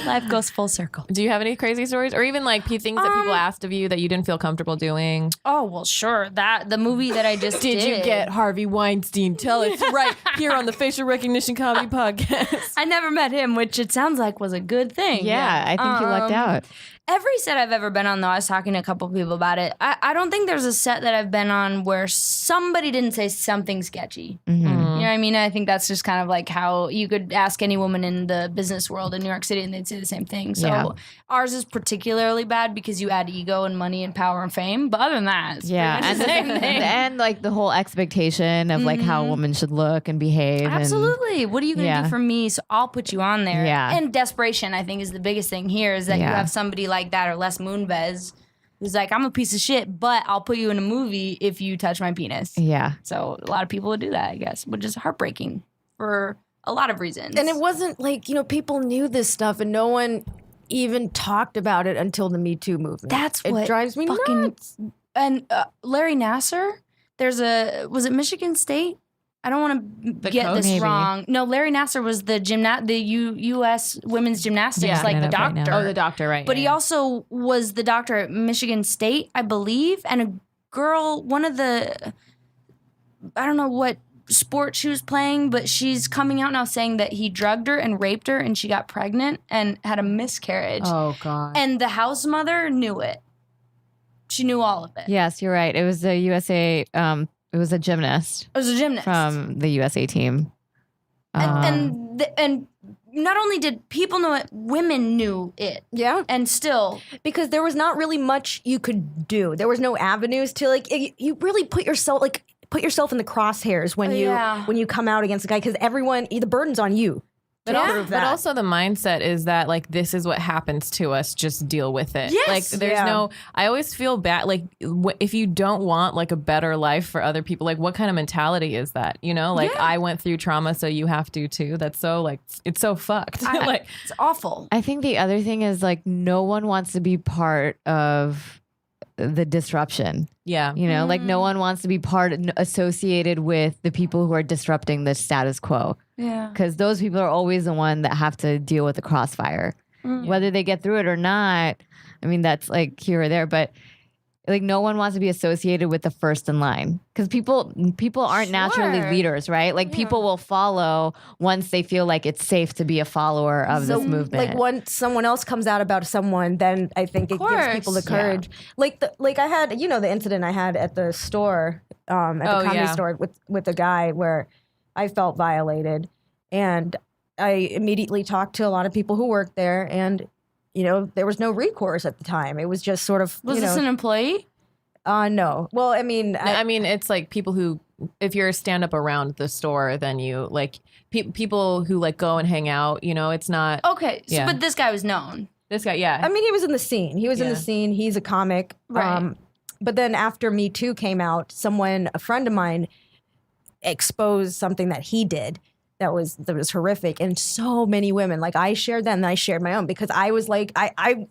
Speaker 4: Life goes full circle.
Speaker 2: Do you have any crazy stories, or even things that people asked of you that you didn't feel comfortable doing?
Speaker 4: Oh well, sure. The movie that I just did.
Speaker 2: You get Harvey Weinstein? Tell us right here on the Facial Recognition Comedy Podcast.
Speaker 4: I never met him, which it sounds like was a good thing.
Speaker 3: Yeah, I think you lucked out.
Speaker 4: Every set I've ever been on, though, I was talking to a couple people about it. I don't think there's a set that I've been on where somebody didn't say something sketchy.
Speaker 3: Mm-hmm.
Speaker 4: You know what I mean? I think that's just kind of like how you could ask any woman in the business world in New York City and they'd say the same thing. So ours is particularly bad because you add ego and money and power and fame. But other than that, it's pretty much the same thing.
Speaker 3: And the whole expectation of how a woman should look and behave.
Speaker 4: Absolutely. What are you going to do for me? So I'll put you on there.
Speaker 3: Yeah.
Speaker 4: And desperation, I think, is the biggest thing here is that you have somebody like that or Les Moonves who's like, I'm a piece of shit, but I'll put you in a movie if you touch my penis.
Speaker 3: Yeah.
Speaker 4: So a lot of people would do that, I guess, which is heartbreaking for a lot of reasons.
Speaker 1: And it wasn't people knew this stuff and no one even talked about it until the Me Too movement.
Speaker 4: That's what
Speaker 1: it drives me nuts.
Speaker 4: And Larry Nassar, was it Michigan State? I don't want to get this wrong. No, Larry Nassar was the U.S. women's gymnastics, the doctor.
Speaker 2: Right, oh, the doctor, right.
Speaker 4: But he also was the doctor at Michigan State, I believe. And a girl, one of the, I don't know what sport she was playing, but she's coming out now saying that he drugged her and raped her and she got pregnant and had a miscarriage.
Speaker 3: Oh, God.
Speaker 4: And the house mother knew it. She knew all of it.
Speaker 3: Yes, you're right. It was the USA... It was a gymnast.
Speaker 4: It was a gymnast
Speaker 3: from the USA team.
Speaker 4: And not only did people know it, women knew it.
Speaker 1: Yeah.
Speaker 4: And still.
Speaker 1: Because there was not really much you could do. There was no avenues to you really put yourself in the crosshairs when you come out against a guy, because the burden's on you.
Speaker 2: But also the mindset is that this is what happens to us, just deal with it.
Speaker 4: Yes.
Speaker 2: There's no, I always feel bad. If you don't want a better life for other people, what kind of mentality is that? I went through trauma, so you have to too. That's so it's so fucked.
Speaker 4: It's awful.
Speaker 3: I think the other thing is no one wants to be part of the disruption.
Speaker 2: Yeah.
Speaker 3: No one wants to be associated with the people who are disrupting the status quo.
Speaker 4: Yeah.
Speaker 3: Because those people are always the one that have to deal with the crossfire. Whether they get through it or not, I mean, that's here or there. But no one wants to be associated with the first in line. Because people aren't naturally leaders, right? People will follow once they feel like it's safe to be a follower of this movement.
Speaker 1: Once someone else comes out about someone, then I think it gives people the courage. Yeah. I had, the incident I had at the store, at the comedy store with a guy where I felt violated, and I immediately talked to a lot of people who worked there, and there was no recourse at the time. It was just sort of
Speaker 4: Was this an employee?
Speaker 1: No. Well, I mean,
Speaker 2: it's people who, if you're a stand-up around the store, then you people who go and hang out. It's not
Speaker 4: okay. So, but this guy was known.
Speaker 2: This guy, yeah.
Speaker 1: I mean, he was in the scene. In the scene. He's a comic.
Speaker 4: Right.
Speaker 1: But then after Me Too came out, a friend of mine, exposed something that he did that was horrific. And so many women, like I shared that and I shared my own because I was like, I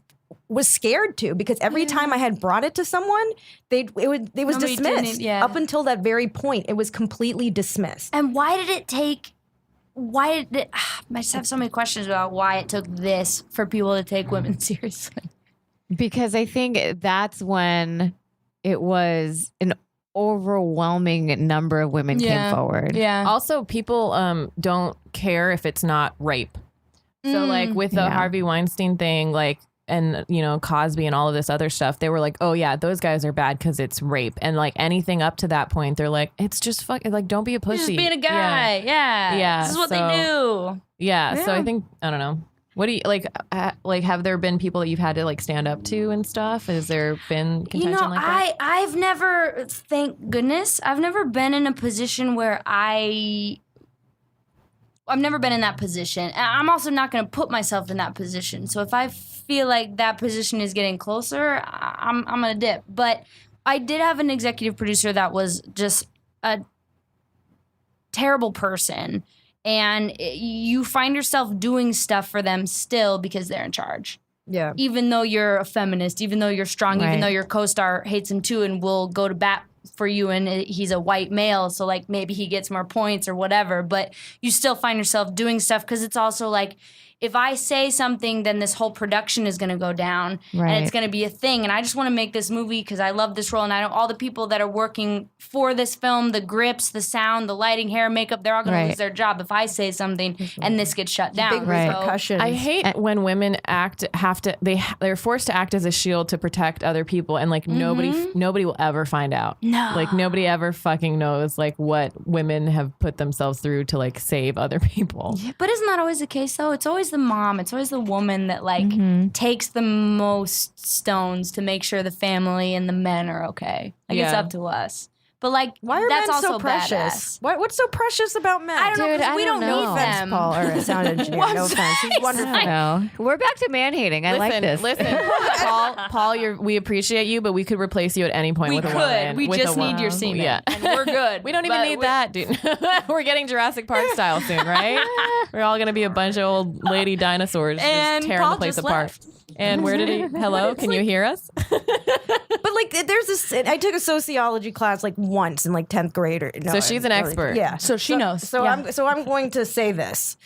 Speaker 1: was scared to, because every time I had brought it to someone, it was dismissed. Up until that very point, it was completely dismissed.
Speaker 4: And why did it take? I just have so many questions about why it took this for people to take women seriously.
Speaker 3: Because I think that's when it was an overwhelming number of women came forward.
Speaker 4: Yeah.
Speaker 2: Also, people don't care if it's not rape. So like with the Harvey Weinstein thing, like, and you know, Cosby and all of this other stuff, they were like, oh yeah, those guys are bad because it's rape. And like anything up to that point, they're like, it's just fucking, like, don't be a pussy.
Speaker 4: Just being a guy. Yeah. This is what they do.
Speaker 2: Yeah. So I think, I don't know. What do you like? Have there been people that you've had to like stand up to and stuff? Has there been contention like that?
Speaker 4: I've never, thank goodness, I've never been in a position where I've never been in that position. And I'm also not going to put myself in that position. So if I feel like that position is getting closer, I'm going to dip. But I did have an executive producer that was just a terrible person. And you find yourself doing stuff for them still because they're in charge.
Speaker 1: Yeah.
Speaker 4: Even though you're a feminist, even though you're strong, even though your co-star hates him too and will go to bat for you, and he's a white male, so like maybe he gets more points or whatever, but you still find yourself doing stuff because it's also like, if I say something, then this whole production is going to go down and it's going to be a thing. And I just want to make this movie because I love this role. And I know all the people that are working for this film, the grips, the sound, the lighting, hair, makeup, they're all going to lose their job if I say something and this gets shut down.
Speaker 1: Big repercussions.
Speaker 2: I hate when women they're forced to act as a shield to protect other people, and like nobody will ever find out.
Speaker 4: No.
Speaker 2: Like nobody ever fucking knows like what women have put themselves through to like save other people.
Speaker 4: But isn't that always the case though? It's always the mom, it's always the woman that like takes the most stones to make sure the family and the men are okay. Like it's up to us. But like,
Speaker 1: why are
Speaker 4: that's
Speaker 1: men
Speaker 4: also
Speaker 1: so precious?
Speaker 4: badass.
Speaker 1: What's so precious about men?
Speaker 4: I don't know, 'cause we don't need them.
Speaker 1: Paul, or sound engineer. No offense. He's wonderful.
Speaker 3: No, we're back to man hating. I like this.
Speaker 2: Listen, Paul, we appreciate you, but we could replace you at any point with a woman.
Speaker 4: We just need your semen. Yeah. And we're good.
Speaker 2: We don't even need that, dude. We're getting Jurassic Park style soon, right? We're all going to be a bunch of old lady dinosaurs
Speaker 4: and
Speaker 2: just tearing
Speaker 4: Paul
Speaker 2: the place
Speaker 4: just
Speaker 2: apart.
Speaker 4: left.
Speaker 2: And where did he? Hello, can you hear us?
Speaker 1: But like, there's this. I took a sociology class like once in like 10th grade.
Speaker 2: So she's an expert.
Speaker 1: Yeah.
Speaker 4: So she knows.
Speaker 1: So I'm going to say this,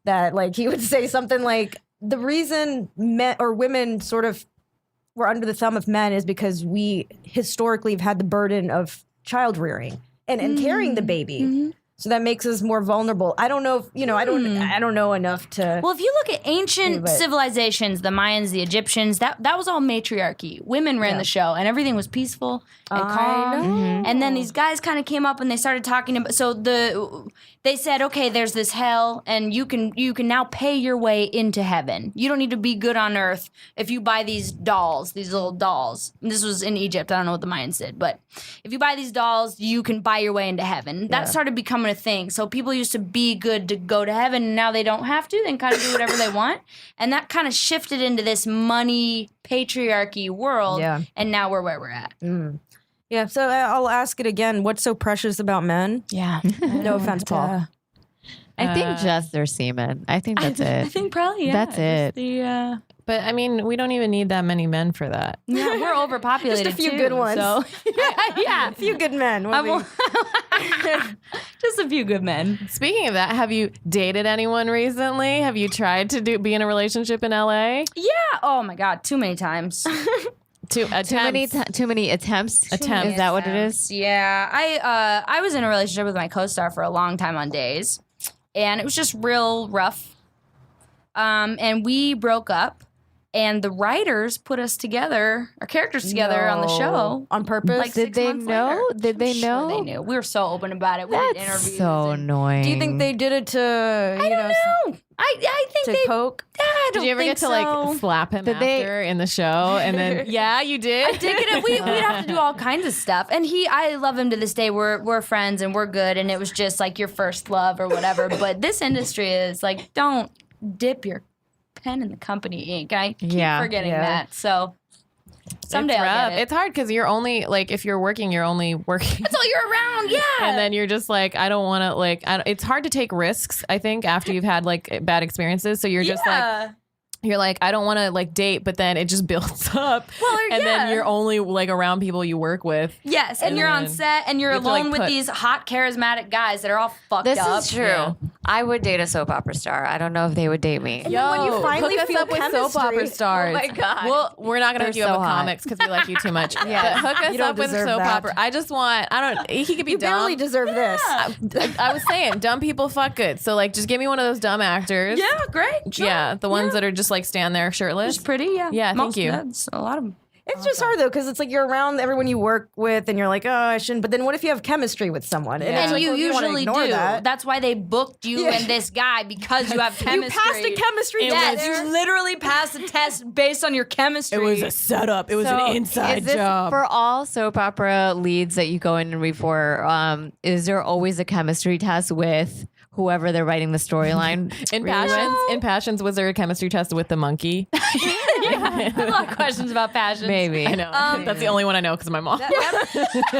Speaker 1: that like he would say something like, the reason men or women sort of were under the thumb of men is because we historically have had the burden of child rearing and carrying the baby. So that makes us more vulnerable. I don't know if, I don't know enough to.
Speaker 4: Well, if you look at ancient civilizations, the Mayans, the Egyptians, that was all matriarchy. Women ran the show, and everything was peaceful and calm. And then these guys kind of came up and they started talking about. So they said, okay, there's this hell, and you can now pay your way into heaven. You don't need to be good on earth if you buy these dolls, these little dolls. And this was in Egypt. I don't know what the Mayans did, but if you buy these dolls, you can buy your way into heaven. That started becoming a thing. So people used to be good to go to heaven, and now they don't have to. They can kind of do whatever they want. And that kind of shifted into this money patriarchy world. Yeah. And now we're where we're at.
Speaker 1: Yeah. So I'll ask it again. What's so precious about men?
Speaker 4: Yeah.
Speaker 1: No offense, Paul.
Speaker 3: I think just their semen. I think that's it.
Speaker 4: I think probably,
Speaker 3: That's it.
Speaker 2: But I mean, we don't even need that many men for that.
Speaker 4: Yeah, we're overpopulated.
Speaker 1: Just a few
Speaker 4: too,
Speaker 1: good ones.
Speaker 4: So.
Speaker 1: Yeah, a few good men.
Speaker 4: Just a few good men.
Speaker 2: Speaking of that, have you dated anyone recently? Have you tried to be in a relationship in LA?
Speaker 4: Yeah. Oh my God, too many times.
Speaker 3: Too many attempts. Is that what it is?
Speaker 4: Yeah. I was in a relationship with my co-star for a long time on days, and it was just real rough. And we broke up. And the writers put us together, our characters together on the show.
Speaker 1: On purpose?
Speaker 4: Like
Speaker 3: Did they know? Did they know?
Speaker 4: Sure they knew. We were so open about it. We did
Speaker 3: That's
Speaker 4: interviews.
Speaker 3: so annoying.
Speaker 1: Do you think they did it to,
Speaker 4: I don't know. I think
Speaker 1: to
Speaker 4: they
Speaker 1: poke?
Speaker 4: I don't
Speaker 2: Did you ever
Speaker 4: think
Speaker 2: get to
Speaker 4: so.
Speaker 2: like slap him after in the show? And then, yeah, you did?
Speaker 4: I did get it. We'd have to do all kinds of stuff. And I love him to this day. We're friends and we're good. And it was just like your first love or whatever. But this industry is like, don't dip your pen in the company ink. I keep forgetting that. So Someday
Speaker 2: it's
Speaker 4: I'll
Speaker 2: rough.
Speaker 4: get it.
Speaker 2: It's hard because you're only like if you're working, you're only working.
Speaker 4: That's all you're around, yeah.
Speaker 2: And then you're just like, I don't want to like. It's hard to take risks. I think after you've had like bad experiences, so you're just like. You're like, I don't want to like date, but then it just builds up.
Speaker 4: Well,
Speaker 2: and then you're only like around people you work with.
Speaker 4: Yes, and you're on set and you're
Speaker 2: you have to,
Speaker 4: alone
Speaker 2: like,
Speaker 4: with these hot, charismatic guys that are all fucked
Speaker 3: This
Speaker 4: up.
Speaker 3: is true.
Speaker 2: Yeah.
Speaker 3: I would date a soap opera star. I don't know if they would date me.
Speaker 1: And then when you finally
Speaker 2: hook us
Speaker 1: feel
Speaker 2: up with soap opera
Speaker 1: chemistry-
Speaker 2: stars.
Speaker 3: Oh my God.
Speaker 2: Well, we're not gonna hook
Speaker 3: They're
Speaker 2: you up
Speaker 3: so
Speaker 2: with
Speaker 3: hot.
Speaker 2: comics because we like you too much.
Speaker 3: Yeah.
Speaker 2: But hook us
Speaker 1: You don't
Speaker 2: up with
Speaker 1: deserve
Speaker 2: soap
Speaker 1: that.
Speaker 2: opera. I just want. I don't. He could be
Speaker 1: You
Speaker 2: dumb.
Speaker 1: barely deserve this.
Speaker 2: I was saying, dumb people fuck good. So like, just give me one of those dumb actors.
Speaker 4: Yeah, great. Sure.
Speaker 2: Yeah, the ones that are just like stand there shirtless.
Speaker 4: It's pretty, yeah.
Speaker 2: Yeah, thank you.
Speaker 4: That's a lot of them.
Speaker 1: It's just hard though, because it's like you're around everyone you work with, and you're like, oh, I shouldn't. But then what if you have chemistry with someone? And,
Speaker 2: Yeah.
Speaker 1: it's
Speaker 4: And
Speaker 1: like,
Speaker 4: you
Speaker 1: well, you wanna
Speaker 4: usually
Speaker 1: ignore
Speaker 4: do.
Speaker 1: That.
Speaker 4: That's why they booked you and this guy because you have chemistry.
Speaker 1: You passed a chemistry
Speaker 4: Yes,
Speaker 1: test.
Speaker 4: you literally passed a test based on your chemistry.
Speaker 2: It was a setup. It was
Speaker 3: So,
Speaker 2: an inside
Speaker 3: is this
Speaker 2: job.
Speaker 3: for all soap opera leads that you go in and read for? Is there always a chemistry test with whoever they're writing the storyline?
Speaker 2: In Passions, was there a chemistry test with the monkey?
Speaker 4: a lot of questions about passion.
Speaker 3: Maybe.
Speaker 2: I know. That's the only one I know because of my mom.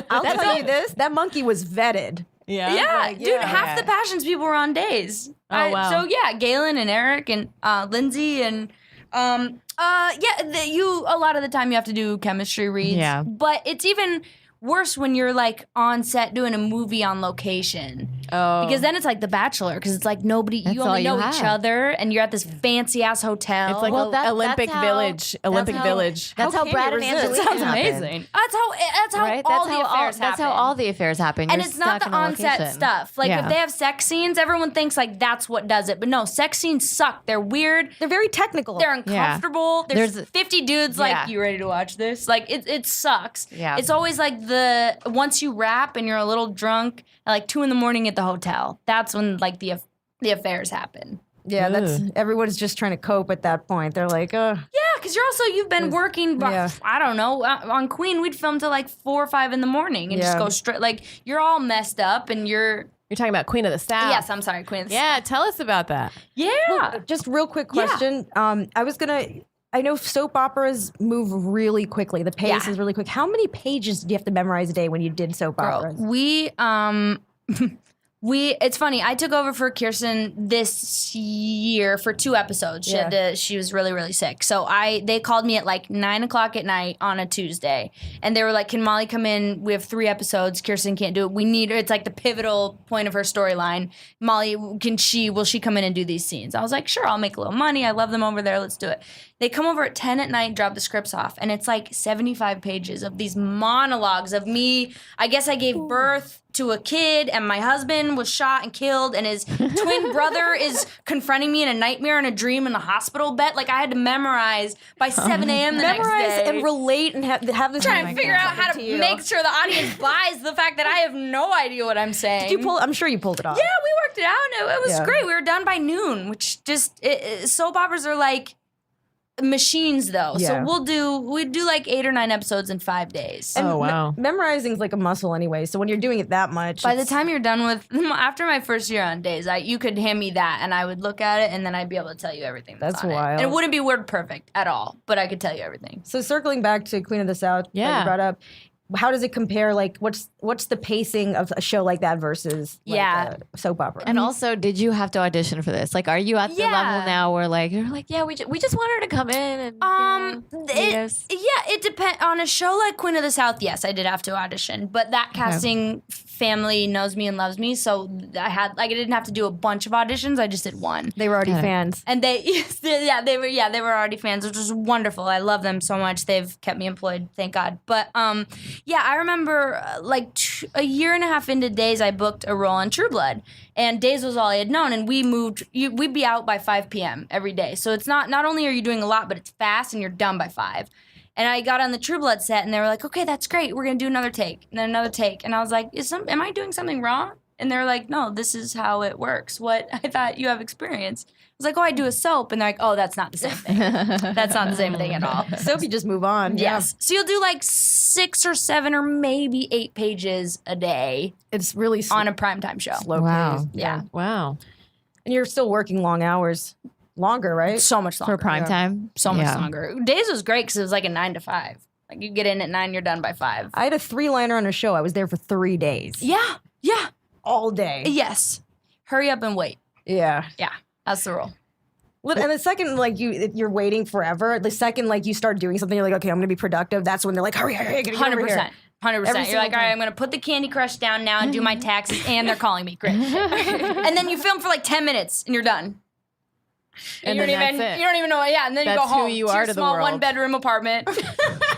Speaker 1: I'll tell you this: that monkey was vetted.
Speaker 2: Yeah.
Speaker 4: Yeah, dude,
Speaker 1: yeah.
Speaker 4: half the passions people were on days.
Speaker 2: Oh, wow.
Speaker 4: So yeah, Galen and Eric and Lindsay and a lot of the time you have to do chemistry reads.
Speaker 3: Yeah.
Speaker 4: But it's even worse when you're like on set doing a movie on location.
Speaker 2: Oh.
Speaker 4: Because then it's like The Bachelor, because it's like nobody,
Speaker 3: That's
Speaker 4: you
Speaker 3: all
Speaker 4: only
Speaker 3: you
Speaker 4: know
Speaker 3: have.
Speaker 4: each other, and you're at this fancy ass hotel.
Speaker 2: It's like
Speaker 3: Well, that-
Speaker 2: Olympic
Speaker 3: that's how-
Speaker 2: Village. Olympic
Speaker 3: how-
Speaker 2: Village.
Speaker 3: That's
Speaker 1: How
Speaker 3: how
Speaker 1: can
Speaker 3: Brad
Speaker 1: you
Speaker 3: and
Speaker 1: resist?
Speaker 3: Angelina
Speaker 4: sounds
Speaker 3: happened.
Speaker 4: amazing. That's how
Speaker 3: Right?
Speaker 4: all the affairs
Speaker 3: That's how
Speaker 4: happen.
Speaker 3: all the affairs happen.
Speaker 4: And
Speaker 3: You're
Speaker 4: it's not
Speaker 3: stuck
Speaker 4: the
Speaker 3: in a
Speaker 4: on-set
Speaker 3: location.
Speaker 4: stuff. Like
Speaker 3: Yeah.
Speaker 4: if they have sex scenes, everyone thinks like that's what does it. But no, sex scenes suck. They're weird.
Speaker 1: They're very technical.
Speaker 4: They're uncomfortable. There's
Speaker 3: There's-
Speaker 4: 50 dudes
Speaker 3: Yeah.
Speaker 4: like, you ready to watch this? Like it sucks.
Speaker 3: Yeah.
Speaker 4: It's always like once you wrap and you're a little drunk at like 2 a.m. at the hotel. That's when like the affairs happen.
Speaker 1: yeah, that's
Speaker 2: Ugh.
Speaker 1: everyone's just trying to cope at that point. They're like,
Speaker 4: Yeah, because you've been working.
Speaker 1: yeah.
Speaker 4: I don't know. On Queen, we'd film till like 4 or 5 in the morning and just
Speaker 1: Yeah.
Speaker 4: go straight. Like you're all messed up and you're.
Speaker 2: You're talking about Queen of the South.
Speaker 4: Yes, I'm sorry, Queen.
Speaker 2: Yeah, tell us about that.
Speaker 4: Yeah.
Speaker 1: just real quick
Speaker 4: Yeah.
Speaker 1: question. I know soap operas move really quickly. The pace
Speaker 4: Yeah.
Speaker 1: is really quick. How many pages do you have to memorize a day when you did soap operas?
Speaker 4: It's funny. I took over for Kirsten this year for 2 episodes. She was really, really sick. So they called me at like 9:00 at night on a Tuesday, and they were like, "Can Molly come in? We have 3 episodes. Kirsten can't do it. We need her. It's like the pivotal point of her storyline. Molly, will she come in and do these scenes?" I was like, "Sure, I'll make a little money. I love them over there. Let's do it." They come over at 10 at night, drop the scripts off, and it's like 75 pages of these monologues of me. I guess I gave birth to a kid, and my husband was shot and killed, and his twin brother is confronting me in a nightmare and a dream in the hospital bed. Like I had to memorize by 7 a.m. the next
Speaker 1: Memorize
Speaker 4: day.
Speaker 1: and relate and have this.
Speaker 4: Trying to figure out how to make sure the audience buys the fact that I have no idea what I'm saying.
Speaker 1: I'm sure you pulled it off.
Speaker 4: Yeah, we worked it out. It was
Speaker 1: Yeah.
Speaker 4: great. We were done by noon, which just soap operas are like machines, though.
Speaker 1: Yeah.
Speaker 4: So we do like 8 or 9 episodes in 5 days.
Speaker 2: Oh, wow.
Speaker 1: Memorizing is like a muscle anyway. So when you're doing it that much,
Speaker 4: By the time you're done with, after my first year on days, you could hand me that and I would look at it and then I'd be able to tell you everything that's on
Speaker 1: wild.
Speaker 4: it. And it wouldn't be word perfect at all, but I could tell you everything.
Speaker 1: So circling back to Queen of the South, that
Speaker 2: Yeah.
Speaker 1: you brought up, how does it compare? Like, what's the pacing of a show like that versus like,
Speaker 4: Yeah.
Speaker 1: a soap opera?
Speaker 3: And also, did you have to audition for this? Like, are you at the
Speaker 4: Yeah.
Speaker 3: level now where you're like, yeah, we just want her to come in and meet us?
Speaker 4: It depends on a show like Queen of the South. Yes, I did have to audition, but that casting family knows me and loves me, so I didn't have to do a bunch of auditions. I just did one.
Speaker 1: They were already fans.
Speaker 4: And they were already fans, which was wonderful. I love them so much. They've kept me employed, thank God. But I remember a year and a half into Days, I booked a role on True Blood, and Days was all I had known. And we'd be out by 5 p.m. every day. So it's not only are you doing a lot, but it's fast and you're done by 5. And I got on the True Blood set, and they were like, "Okay, that's great. We're gonna do another take, and then another take." And I was like, "Am I doing something wrong?" And they were like, "No, this is how it works." What? I thought you have experience. I was like, "Oh, I do a soap," and they're like, "Oh, that's not the same thing. That's not the same thing at all."
Speaker 1: Soap, you just move on.
Speaker 4: Yes. So you'll do like 6 or 7 or maybe 8 pages a day
Speaker 1: Yeah. It's really
Speaker 4: on a primetime show.
Speaker 1: slow
Speaker 3: Wow.
Speaker 1: paced.
Speaker 4: Yeah.
Speaker 2: Wow.
Speaker 1: And you're still working long hours. Longer, right?
Speaker 4: So much longer.
Speaker 3: For prime time?
Speaker 4: So much
Speaker 3: Yeah.
Speaker 4: longer. Days was great because it was like a 9 to 5. Like you get in at 9, you're done by 5.
Speaker 1: I had a 3-liner on a show. I was there for 3 days.
Speaker 4: Yeah.
Speaker 1: All day.
Speaker 4: Yes. Hurry up and wait.
Speaker 1: Yeah.
Speaker 4: Yeah. That's the rule.
Speaker 1: And the second, like, you're waiting forever, the second, like, you start doing something, you're like, okay, I'm going to be productive. That's when they're like, hurry, get over here.
Speaker 4: 100%. You're like, all right, I'm going to put the Candy Crush down now and do my taxes, and they're calling me. Great. And then you film for like 10 minutes, and you're done. And you don't even know. Yeah, and then you go home.
Speaker 2: Who you
Speaker 4: to
Speaker 2: are
Speaker 4: your
Speaker 2: to the
Speaker 4: small
Speaker 2: world.
Speaker 4: 1-bedroom apartment.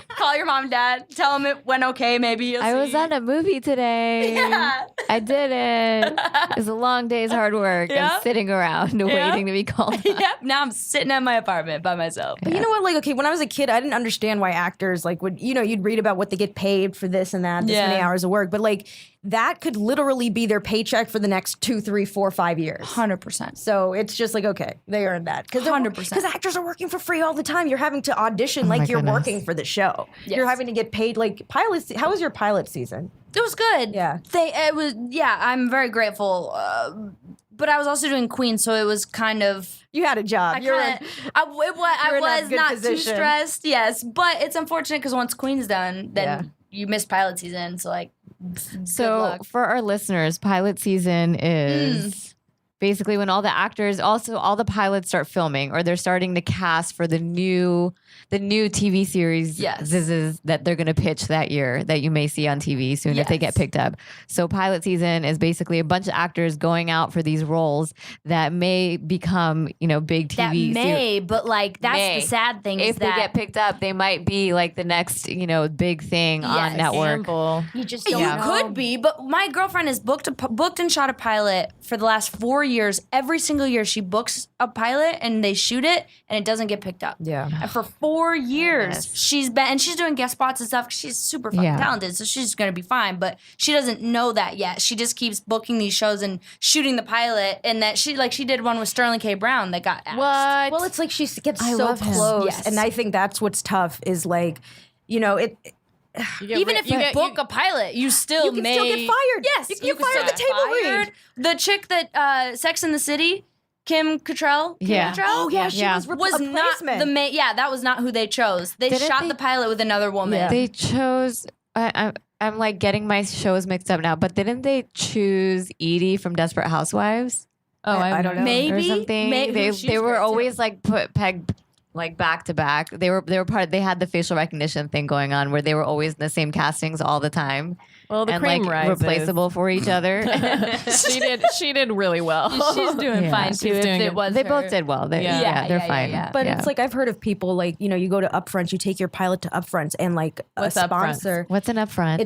Speaker 4: Call your mom and dad. Tell them it went okay. Maybe you'll
Speaker 3: I
Speaker 4: see.
Speaker 3: was on a movie today.
Speaker 4: Yeah.
Speaker 3: I did it. It was a long day's hard work.
Speaker 4: Yeah.
Speaker 3: I'm sitting around waiting to be called.
Speaker 4: Yep. Now I'm sitting at my apartment by myself.
Speaker 1: But you know what? Like, okay, when I was a kid, I didn't understand why actors, like, would, you'd read about what they get paid for this and that, this many hours of work. But, like, that could literally be their paycheck for the next 2, 3, 4, 5 years.
Speaker 4: 100%.
Speaker 1: So it's just like, okay, they earned that.
Speaker 4: 100%.
Speaker 1: Because actors are working for free all the time. You're having to audition like you're working for the show.
Speaker 4: Yes.
Speaker 1: You're having to get paid like pilots. How was your pilot season?
Speaker 4: It was good.
Speaker 1: Yeah.
Speaker 4: I'm very grateful. But I was also doing Queen, so it was kind of...
Speaker 1: You had a job.
Speaker 4: I was not too
Speaker 1: position.
Speaker 4: stressed, yes. But it's unfortunate because once Queen's done, then you miss pilot season. So, like,
Speaker 3: So for our listeners, pilot season is basically when all the actors, also all the pilots start filming, or they're starting to cast for the new TV series that they're going to pitch that year that you may see on TV soon if they get picked up. So pilot season is basically a bunch of actors going out for these roles that may become, big TV.
Speaker 4: But like that's the sad thing.
Speaker 3: If they get picked up, they might be like the next, big thing on network.
Speaker 1: You just don't know.
Speaker 4: Could be, but my girlfriend has booked and shot a pilot for the last 4 years. Every single year she books a pilot and they shoot it and it doesn't get picked up.
Speaker 1: Yeah.
Speaker 4: And for 4 years she's doing guest spots and stuff. 'Cause she's super fucking talented, so she's gonna be fine. But she doesn't know that yet. She just keeps booking these shows and shooting the pilot. And that she did one with Sterling K. Brown that got axed.
Speaker 3: What?
Speaker 1: Well, it's like she gets
Speaker 3: I
Speaker 1: so
Speaker 3: love him.
Speaker 1: close.
Speaker 4: Yes.
Speaker 1: And I think that's what's tough is like, it...
Speaker 4: Even if you book a pilot, you still
Speaker 1: can still get fired.
Speaker 4: Yes,
Speaker 1: You
Speaker 4: can
Speaker 1: fired
Speaker 4: still
Speaker 1: the table
Speaker 4: get fired.
Speaker 1: read.
Speaker 4: The chick that Sex in the City, Kim Cattrall.
Speaker 3: Yeah.
Speaker 1: Oh, yeah, she was
Speaker 4: Was
Speaker 1: a
Speaker 4: not
Speaker 1: replacement.
Speaker 4: the main. Yeah, that was not who they chose. They
Speaker 3: Didn't
Speaker 4: shot
Speaker 3: they-
Speaker 4: the pilot with another woman.
Speaker 1: Yeah.
Speaker 3: They chose. I'm like getting my shows mixed up now, but didn't they choose Edie from Desperate Housewives
Speaker 2: Oh,
Speaker 1: I don't know.
Speaker 4: Maybe
Speaker 3: or something?
Speaker 4: she's
Speaker 3: They were
Speaker 4: great, too.
Speaker 3: always like pegged like back to back. They were part. They had the facial recognition thing going on where they were always in the same castings all the time.
Speaker 2: Well, the
Speaker 3: and
Speaker 2: cream
Speaker 3: like
Speaker 2: rises.
Speaker 3: replaceable for each other.
Speaker 2: She did really well.
Speaker 4: She's doing
Speaker 3: Yeah.
Speaker 4: fine
Speaker 2: She's
Speaker 4: too. If
Speaker 2: doing
Speaker 4: it
Speaker 2: good.
Speaker 4: was
Speaker 3: They
Speaker 4: her.
Speaker 3: both did well. They're fine.
Speaker 4: yeah.
Speaker 1: But it's like I've heard of people like, you go to upfronts, you take your pilot to upfronts and like
Speaker 2: What's
Speaker 1: a
Speaker 2: upfronts?
Speaker 1: sponsor.
Speaker 3: What's an upfront?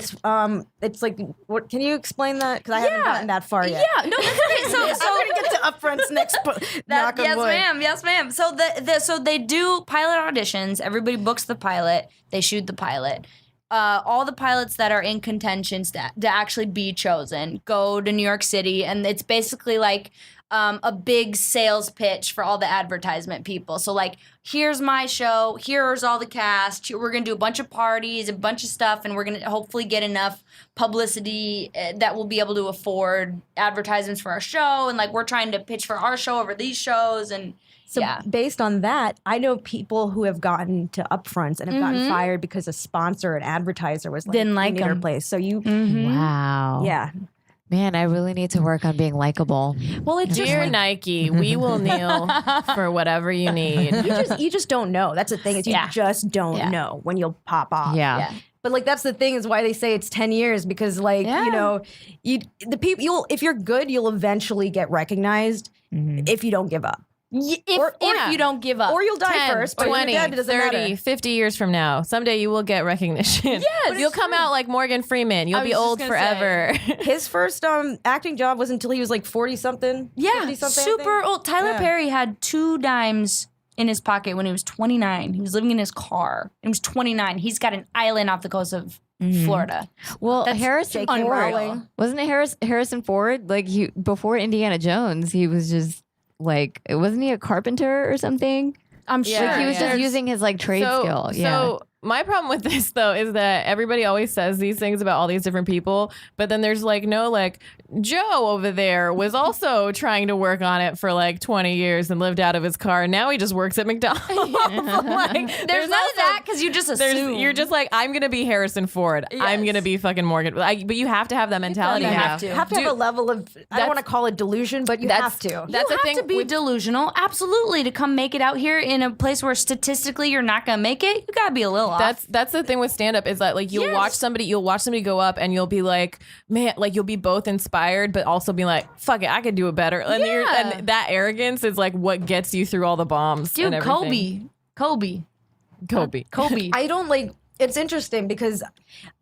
Speaker 1: It's like, what? Can you explain that? Because I haven't gotten that far yet.
Speaker 4: Yeah, no, that's okay. So
Speaker 1: I'm gonna get to upfronts next. Knock on
Speaker 4: yes,
Speaker 1: wood.
Speaker 4: ma'am. Yes, ma'am. So so they do pilot auditions. Everybody books the pilot. They shoot the pilot. All the pilots that are in contention to actually be chosen go to New York City, and it's basically like a big sales pitch for all the advertisement people. So like, here's my show, here's all the cast, we're gonna do a bunch of parties, a bunch of stuff, and we're gonna hopefully get enough publicity that we'll be able to afford advertisements for our show, and like we're trying to pitch for our show over these shows, and
Speaker 1: So based on that, I know people who have gotten to upfronts and have gotten fired because a sponsor, an advertiser was like,
Speaker 4: Didn't like
Speaker 1: "You need our
Speaker 4: them."
Speaker 1: place. So you,
Speaker 3: wow.
Speaker 1: yeah.
Speaker 3: Man, I really need to work on being likable.
Speaker 1: Well, it's just
Speaker 2: Dear
Speaker 1: like,
Speaker 2: Nike, we will kneel for whatever you need.
Speaker 1: you just don't know. That's the thing is you just don't know when you'll pop off.
Speaker 3: Yeah.
Speaker 1: But like that's the thing is why they say it's 10 years because like if you're good, you'll eventually get recognized if you don't give up.
Speaker 4: If you don't give up.
Speaker 1: Or you'll die
Speaker 2: 10,
Speaker 1: first, but
Speaker 2: 20,
Speaker 1: you're dead, it doesn't
Speaker 2: 30,
Speaker 1: matter.
Speaker 2: 50 years from now, someday you will get recognition.
Speaker 4: Yes,
Speaker 2: You'll come out like Morgan Freeman. You'll
Speaker 4: I
Speaker 2: be
Speaker 4: was just
Speaker 2: old
Speaker 4: gonna
Speaker 2: forever.
Speaker 1: His first acting job was until he was like 40 something.
Speaker 4: Yeah,
Speaker 1: 50 something,
Speaker 4: super old. Tyler
Speaker 1: Yeah.
Speaker 4: Perry had 2 dimes in his pocket when he was 29. He was living in his car. He was 29. He's got an island off the coast of Florida.
Speaker 3: Well,
Speaker 4: That's
Speaker 3: Harrison
Speaker 4: unreal.
Speaker 3: Ford, wasn't it Harrison Ford? Like before Indiana Jones, he was just like, wasn't he a carpenter or something?
Speaker 4: I'm sure.
Speaker 3: Like he was
Speaker 2: yeah.
Speaker 3: just using his like trade skill. Yeah.
Speaker 2: So My problem with this, though, is that everybody always says these things about all these different people, but then there's like no like Joe over there was also trying to work on it for like 20 years and lived out of his car. And now he just works at McDonald's. Like,
Speaker 4: there's none of that because you just assume.
Speaker 2: You're just like, I'm going to be Harrison Ford. Yes. I'm going to be fucking Morgan. But you have to have that mentality.
Speaker 1: You have to have a level of, I don't want to call it delusion, but you have to.
Speaker 2: That's
Speaker 4: you have to be delusional, absolutely, to come make it out here in a place where statistically you're not going to make it. You got to be a little off.
Speaker 2: That's the thing with stand-up is that like you'll watch somebody go up and you'll be like, man, like you'll be both inspired but also be like, fuck it, I could do it better. And, and that arrogance is like what gets you through all the bombs.
Speaker 4: Dude,
Speaker 2: and everything.
Speaker 4: Kobe.
Speaker 1: I don't like, it's interesting because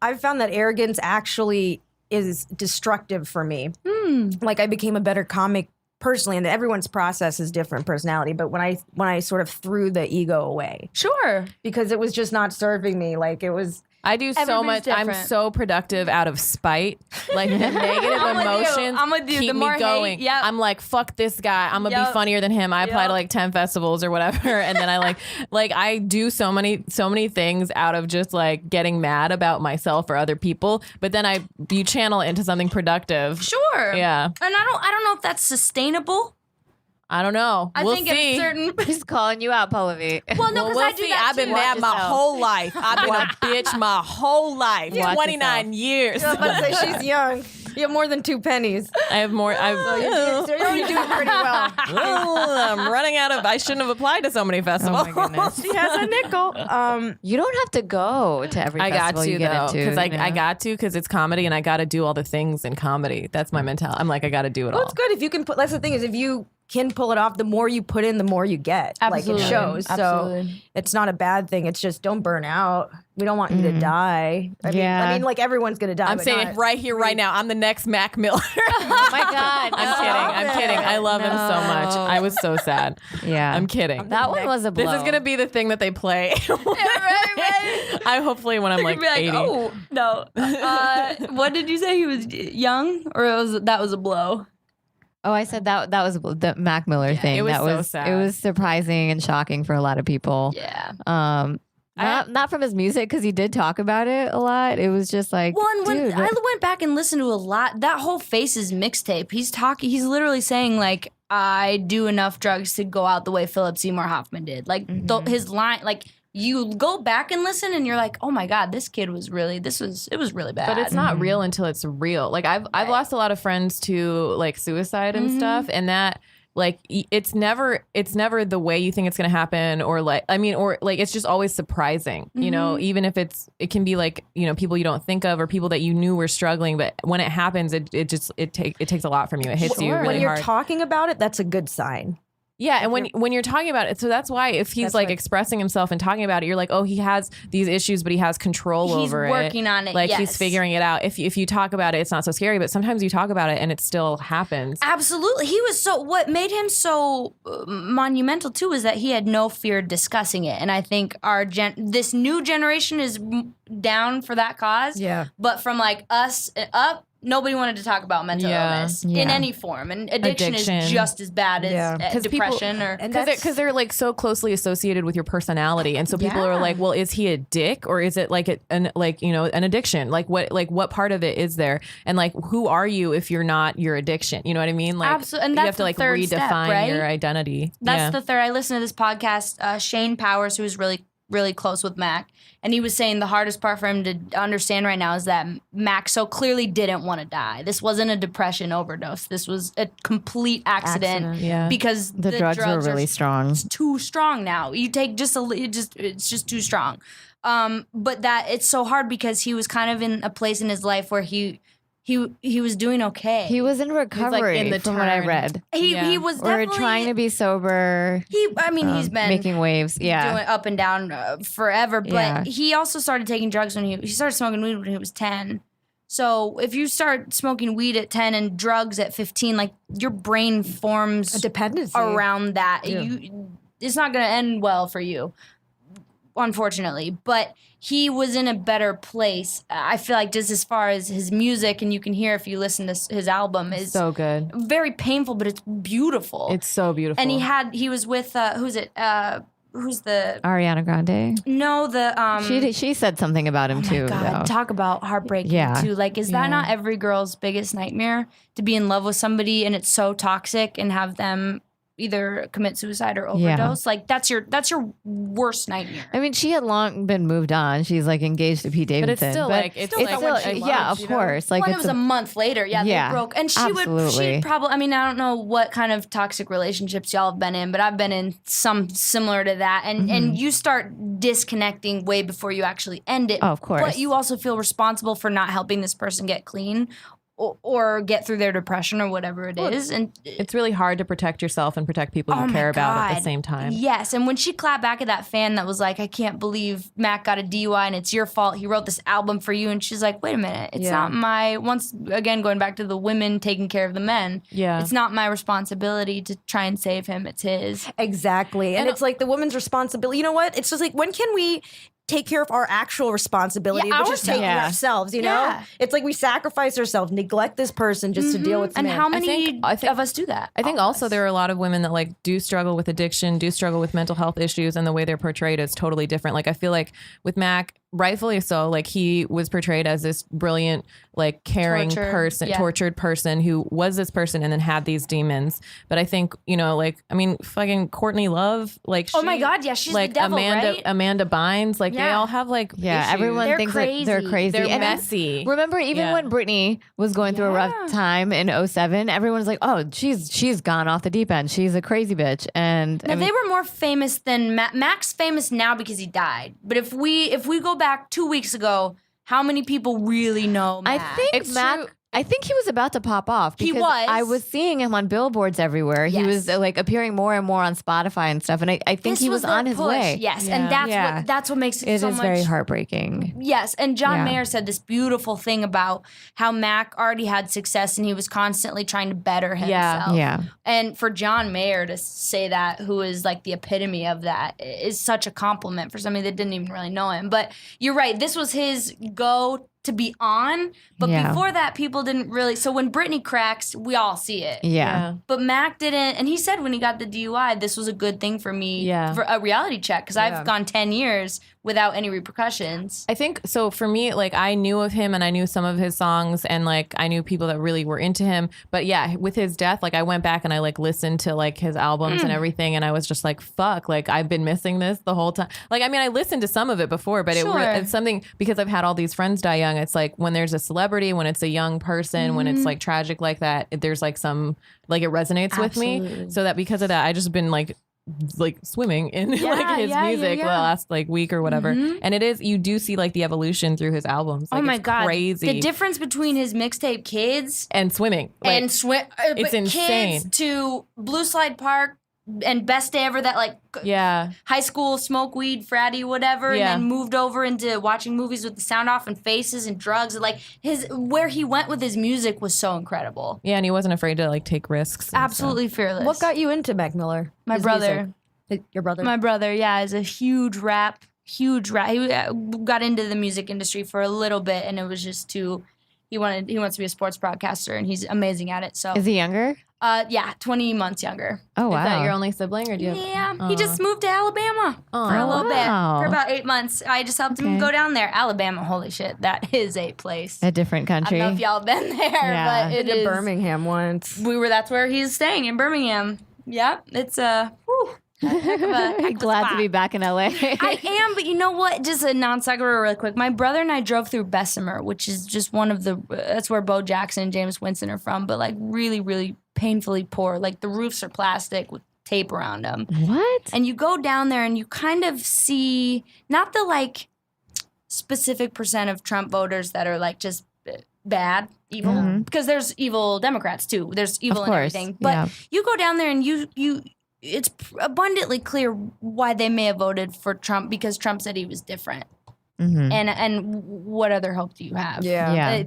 Speaker 1: I've found that arrogance actually is destructive for me. Like I became a better comic personally, and everyone's process is different personality, but when I sort of threw the ego away.
Speaker 4: Sure.
Speaker 1: Because it was just not serving me. Like it was,
Speaker 2: I do so much.
Speaker 4: Different.
Speaker 2: I'm so productive out of spite. Like the negative emotions
Speaker 4: I'm with you.
Speaker 2: keep
Speaker 4: The more
Speaker 2: me going.
Speaker 4: hate,
Speaker 2: I'm like, fuck this guy. I'm gonna be funnier than him. I apply to like 10 festivals or whatever, and then I like I do so many things out of just like getting mad about myself or other people. But then you channel it into something productive.
Speaker 4: Sure.
Speaker 2: Yeah.
Speaker 4: And I don't know if that's sustainable.
Speaker 2: I don't know.
Speaker 4: I
Speaker 2: we'll
Speaker 4: think
Speaker 2: see.
Speaker 4: it's certain.
Speaker 3: He's calling you out, Pallavi.
Speaker 4: Well, no, because
Speaker 2: we'll
Speaker 4: I do
Speaker 2: see.
Speaker 4: that
Speaker 2: I've been
Speaker 4: too.
Speaker 2: mad my whole life. I've been a bitch my whole life.
Speaker 3: Watch
Speaker 2: 29 years.
Speaker 1: I was about to say she's young. You have more than 2 pennies.
Speaker 2: I have more.
Speaker 1: So you're already doing pretty well.
Speaker 2: I'm running out of. I shouldn't have applied to so many festivals.
Speaker 3: Oh my goodness.
Speaker 1: She has a nickel.
Speaker 3: You don't have to go to every
Speaker 2: I got
Speaker 3: festival
Speaker 2: to
Speaker 3: you get
Speaker 2: though,
Speaker 3: into.
Speaker 2: because I got to because it's comedy and I got to do all the things in comedy. That's my mentality. I'm like I got to do it
Speaker 1: Well,
Speaker 2: all.
Speaker 1: it's good if you can put. That's the thing is if you can pull it off, the more you put in, the more you get.
Speaker 4: Absolutely.
Speaker 1: Like it shows.
Speaker 4: Absolutely.
Speaker 1: So it's not a bad thing. It's just don't burn out. We don't want you to die. I mean, like everyone's gonna die.
Speaker 2: I'm
Speaker 1: but
Speaker 2: saying
Speaker 1: not-
Speaker 2: it right here, right now. I'm the next Mac Miller.
Speaker 3: Oh my God.
Speaker 2: I'm kidding. I love him so much. I was so sad.
Speaker 3: Yeah.
Speaker 2: I'm kidding.
Speaker 3: That one was a blow.
Speaker 2: This is gonna be the thing that they play.
Speaker 4: right.
Speaker 2: I hopefully when I'm like,
Speaker 4: You'd be like,
Speaker 2: 80.
Speaker 4: oh no. What did you say? He was young, or that was a blow?
Speaker 3: Oh, I said that was the Mac Miller thing.
Speaker 2: it was
Speaker 3: that
Speaker 2: so
Speaker 3: was
Speaker 2: sad.
Speaker 3: It was surprising and shocking for a lot of people.
Speaker 4: Yeah.
Speaker 3: Not from his music because he did talk about it a lot. It was just like,
Speaker 4: Well, and when
Speaker 3: dude,
Speaker 4: I went back and listened to a lot, that whole Faces mixtape, he's literally saying like, I do enough drugs to go out the way Philip Seymour Hoffman did. Like his line, like you go back and listen and you're like, oh my God, this kid was really, it was really bad.
Speaker 2: But it's not real until it's real. Like I've lost a lot of friends to like suicide and stuff, and that like it's never the way you think it's gonna happen, or like it's just always surprising. You know, even if it can be like, you know, people you don't think of or people that you knew were struggling, but when it happens, it takes a lot from you. It hits you really
Speaker 1: when you're
Speaker 2: hard.
Speaker 1: talking about it, that's a good sign.
Speaker 2: Yeah, and when you're talking about it, so that's why if he's like expressing himself and talking about it, you're like, oh, he has these issues, but he has control over it.
Speaker 4: He's working on it.
Speaker 2: Like
Speaker 4: yes.
Speaker 2: he's figuring it out. If you talk about it, it's not so scary. But sometimes you talk about it and it still happens.
Speaker 4: Absolutely. He was what made him so monumental too is that he had no fear discussing it. And I think this new generation is down for that cause.
Speaker 1: Yeah.
Speaker 4: But from like us up, nobody wanted to talk about mental illness in any form, and addiction is just as bad as depression
Speaker 2: because they're like so closely associated with your personality, and so people are like, well, is he a dick or is it like an addiction? Like what part of it is there, and like who are you if you're not your addiction? You know what I mean? Like
Speaker 4: absolutely, and
Speaker 2: you
Speaker 4: that's
Speaker 2: have to like
Speaker 4: the third
Speaker 2: redefine
Speaker 4: step, right?
Speaker 2: your identity.
Speaker 4: That's the third. I listened to this podcast. Shane Powers, who is really close with Mac, and he was saying the hardest part for him to understand right now is that Mac so clearly didn't want to die. This wasn't a depression overdose. This was a complete accident. Because
Speaker 3: the drugs were really strong.
Speaker 4: Too strong now. You take it's just too strong. But that it's so hard because he was kind of in a place in his life where he was doing okay.
Speaker 3: He was in recovery,
Speaker 2: in the
Speaker 3: from what I read.
Speaker 4: He was definitely
Speaker 3: or trying to be sober.
Speaker 4: He's been
Speaker 3: making waves.
Speaker 4: doing up and down forever. But he also started taking drugs when he started smoking weed when he was 10. So if you start smoking weed at 10 and drugs at 15, like your brain forms
Speaker 1: A dependency
Speaker 4: around that.
Speaker 1: Yeah.
Speaker 4: It's not going to end well for you, unfortunately. But he was in a better place. I feel like just as far as his music, and you can hear if you listen to his album, is
Speaker 2: so good.
Speaker 4: Very painful, but it's beautiful.
Speaker 2: It's so beautiful.
Speaker 4: And he was with who's it? who's the
Speaker 3: Ariana Grande.
Speaker 4: No, the
Speaker 3: She said something about him too.
Speaker 4: God,
Speaker 3: though.
Speaker 4: talk about heartbreaking too. Like, is that not every girl's biggest nightmare, to be in love with somebody and it's so toxic and have them either commit suicide or overdose? Like, that's your worst nightmare.
Speaker 3: I mean, she had long been moved on. She's like engaged to Pete Davidson.
Speaker 2: But it's still like it's
Speaker 3: still, yeah, of course. Like,
Speaker 4: it was a month later. Yeah, they broke, and she'd probably. I mean, I don't know what kind of toxic relationships y'all have been in, but I've been in some similar to that, and you start disconnecting way before you actually end it.
Speaker 3: Oh, of course.
Speaker 4: But you also feel responsible for not helping this person get clean. Or get through their depression or whatever it is. And
Speaker 2: it's really hard to protect yourself and protect people you care about at the same time.
Speaker 4: Yes. And when she clapped back at that fan that was like, I can't believe Mac got a DUI and it's your fault. He wrote this album for you. And she's like, wait a minute. It's not once again, going back to the women taking care of the men.
Speaker 2: Yeah.
Speaker 4: It's not my responsibility to try and save him. It's his.
Speaker 1: Exactly. And it's like the woman's responsibility. You know what? It's just like, when can we take care of our actual responsibility, which is taking ourselves, you know? It's like we sacrifice ourselves, neglect this person just to deal with the
Speaker 4: And
Speaker 1: man.
Speaker 4: how many of us do that?
Speaker 2: I think also there are a lot of women that like do struggle with addiction, do struggle with mental health issues, and the way they're portrayed is totally different. Like, I feel like with Mac, rightfully so, like, he was portrayed as this brilliant, like, caring tortured person who was this person and then had these demons. But I think, you know, like, I mean, fucking Courtney Love, like,
Speaker 4: oh my God, yeah, she's
Speaker 2: like
Speaker 4: the devil,
Speaker 2: Amanda Bynes, like, they all have like issues.
Speaker 3: Everyone thinks
Speaker 4: crazy.
Speaker 3: that they're crazy.
Speaker 2: They're
Speaker 3: and
Speaker 2: messy.
Speaker 3: Remember, even when Britney was going through a rough time in 2007, everyone was like, oh, she's gone off the deep end. She's a crazy bitch. And
Speaker 4: now, they were more famous than Mac's famous now because he died. But if we go back 2 weeks ago, how many people really know Mac?
Speaker 3: I think he was about to pop off because I was seeing him on billboards everywhere. He was like appearing more and more on Spotify and stuff, and I think he was on his way.
Speaker 4: Yes, and that's what makes it so much.
Speaker 3: It is very heartbreaking.
Speaker 4: Yes, and John Mayer said this beautiful thing about how Mac already had success and he was constantly trying to better himself.
Speaker 3: Yeah.
Speaker 4: And for John Mayer to say that, who is like the epitome of that, is such a compliment for somebody that didn't even really know him. But you're right, this was his go to be on, but before that, people didn't really. So when Britney cracks, we all see it.
Speaker 3: Yeah.
Speaker 4: But Mac didn't, and he said when he got the DUI, this was a good thing for me for a reality check, because I've gone 10 years without any repercussions.
Speaker 2: I think so. For me, like, I knew of him and I knew some of his songs, and like I knew people that really were into him. But yeah, with his death, like I went back and I like listened to like his albums and everything, and I was just like, fuck, like I've been missing this the whole time. Like, I mean, I listened to some of it before, but it's something, because I've had all these friends die young. It's like when there's a celebrity, when it's a young person, when it's like tragic like that, there's like some, like it resonates with me. So that because of that, I just been like swimming in like his music the last like week or whatever. And it is, you do see like the evolution through his albums. Like,
Speaker 4: oh my God.
Speaker 2: Crazy.
Speaker 4: The difference between his mixtape Kids
Speaker 2: and swimming. Like,
Speaker 4: and
Speaker 2: it's insane.
Speaker 4: Kids to Blue Slide Park and Best Day Ever, that like high school smoke weed, fratty, whatever, and then moved over into watching movies with the sound off and Faces and drugs. Like where he went with his music was so incredible.
Speaker 2: Yeah, and he wasn't afraid to like take risks.
Speaker 4: Absolutely fearless.
Speaker 1: What got you into Mac Miller?
Speaker 4: My brother.
Speaker 1: Your brother?
Speaker 4: My brother, is a huge rap. He got into the music industry for a little bit, and it was just he wants to be a sports broadcaster, and he's amazing at it. So
Speaker 3: is he younger?
Speaker 4: 20 months younger.
Speaker 3: Oh, wow.
Speaker 2: Is that your only sibling, or do you have?
Speaker 4: Yeah, he just moved to Alabama for a little bit, for about 8 months. I just helped him go down there. Alabama, holy shit, that is a place.
Speaker 3: A different country.
Speaker 4: I don't know if y'all been there, but it is.
Speaker 1: Birmingham once.
Speaker 4: That's where he's staying, in Birmingham. Yep, it's a heck of a
Speaker 3: glad
Speaker 4: spot.
Speaker 3: to be back in LA.
Speaker 4: I am, but you know what? Just a non sequitur really quick. My brother and I drove through Bessemer, which is just one of that's where Bo Jackson and James Winston are from, but like really, really painfully poor. Like the roofs are plastic with tape around them.
Speaker 3: What?
Speaker 4: And you go down there and you kind of see not the like specific percent of Trump voters that are like just bad, evil, because there's evil Democrats too. There's evil in everything. But you go down there and it's abundantly clear why they may have voted for Trump, because Trump said he was different. And what other hope do you have?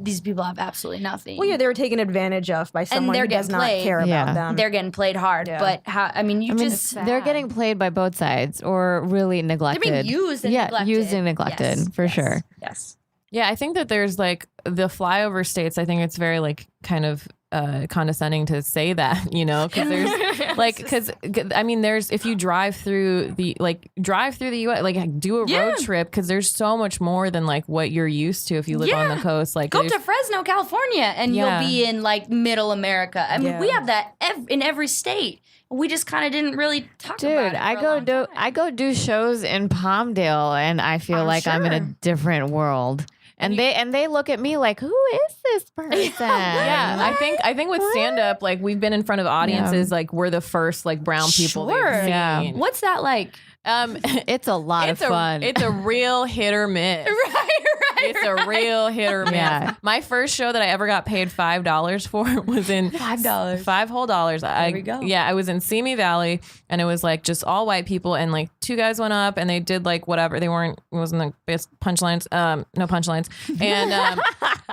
Speaker 4: These people have absolutely nothing.
Speaker 1: Well, they were taken advantage of by someone who does not care about them.
Speaker 4: They're getting played hard. But
Speaker 3: they're getting played by both sides, or really neglected.
Speaker 4: They're being used and neglected.
Speaker 3: Used and neglected, for sure.
Speaker 4: Yes.
Speaker 2: Yeah, I think that there's like the flyover states. I think it's very like kind of condescending to say that, you know, because there's like, because I mean, there's, if you drive through the U.S., like do a road trip, because there's so much more than like what you're used to if you live on the coast. Like
Speaker 4: go to Fresno, California, and you'll be in like middle America. I mean, we have that in every state. We just kind of didn't really talk about it.
Speaker 3: I go do shows in Palmdale, and I feel like I'm in a different world. And they look at me like, who is this person?
Speaker 2: Yeah, I think with stand up, like we've been in front of audiences, like we're the first like brown people.
Speaker 4: Sure.
Speaker 2: Yeah.
Speaker 4: What's that like?
Speaker 3: It's a lot of fun.
Speaker 2: It's a real hit or miss.
Speaker 4: Right.
Speaker 2: It's a real hit or miss.
Speaker 3: Yeah.
Speaker 2: My first show that I ever got paid $5 for was in
Speaker 4: $5.
Speaker 2: $5 whole. There
Speaker 4: we go.
Speaker 2: Yeah, I was in Simi Valley, and it was like just all white people, and like two guys went up, and they did like whatever. It wasn't the best punchlines. No punchlines. And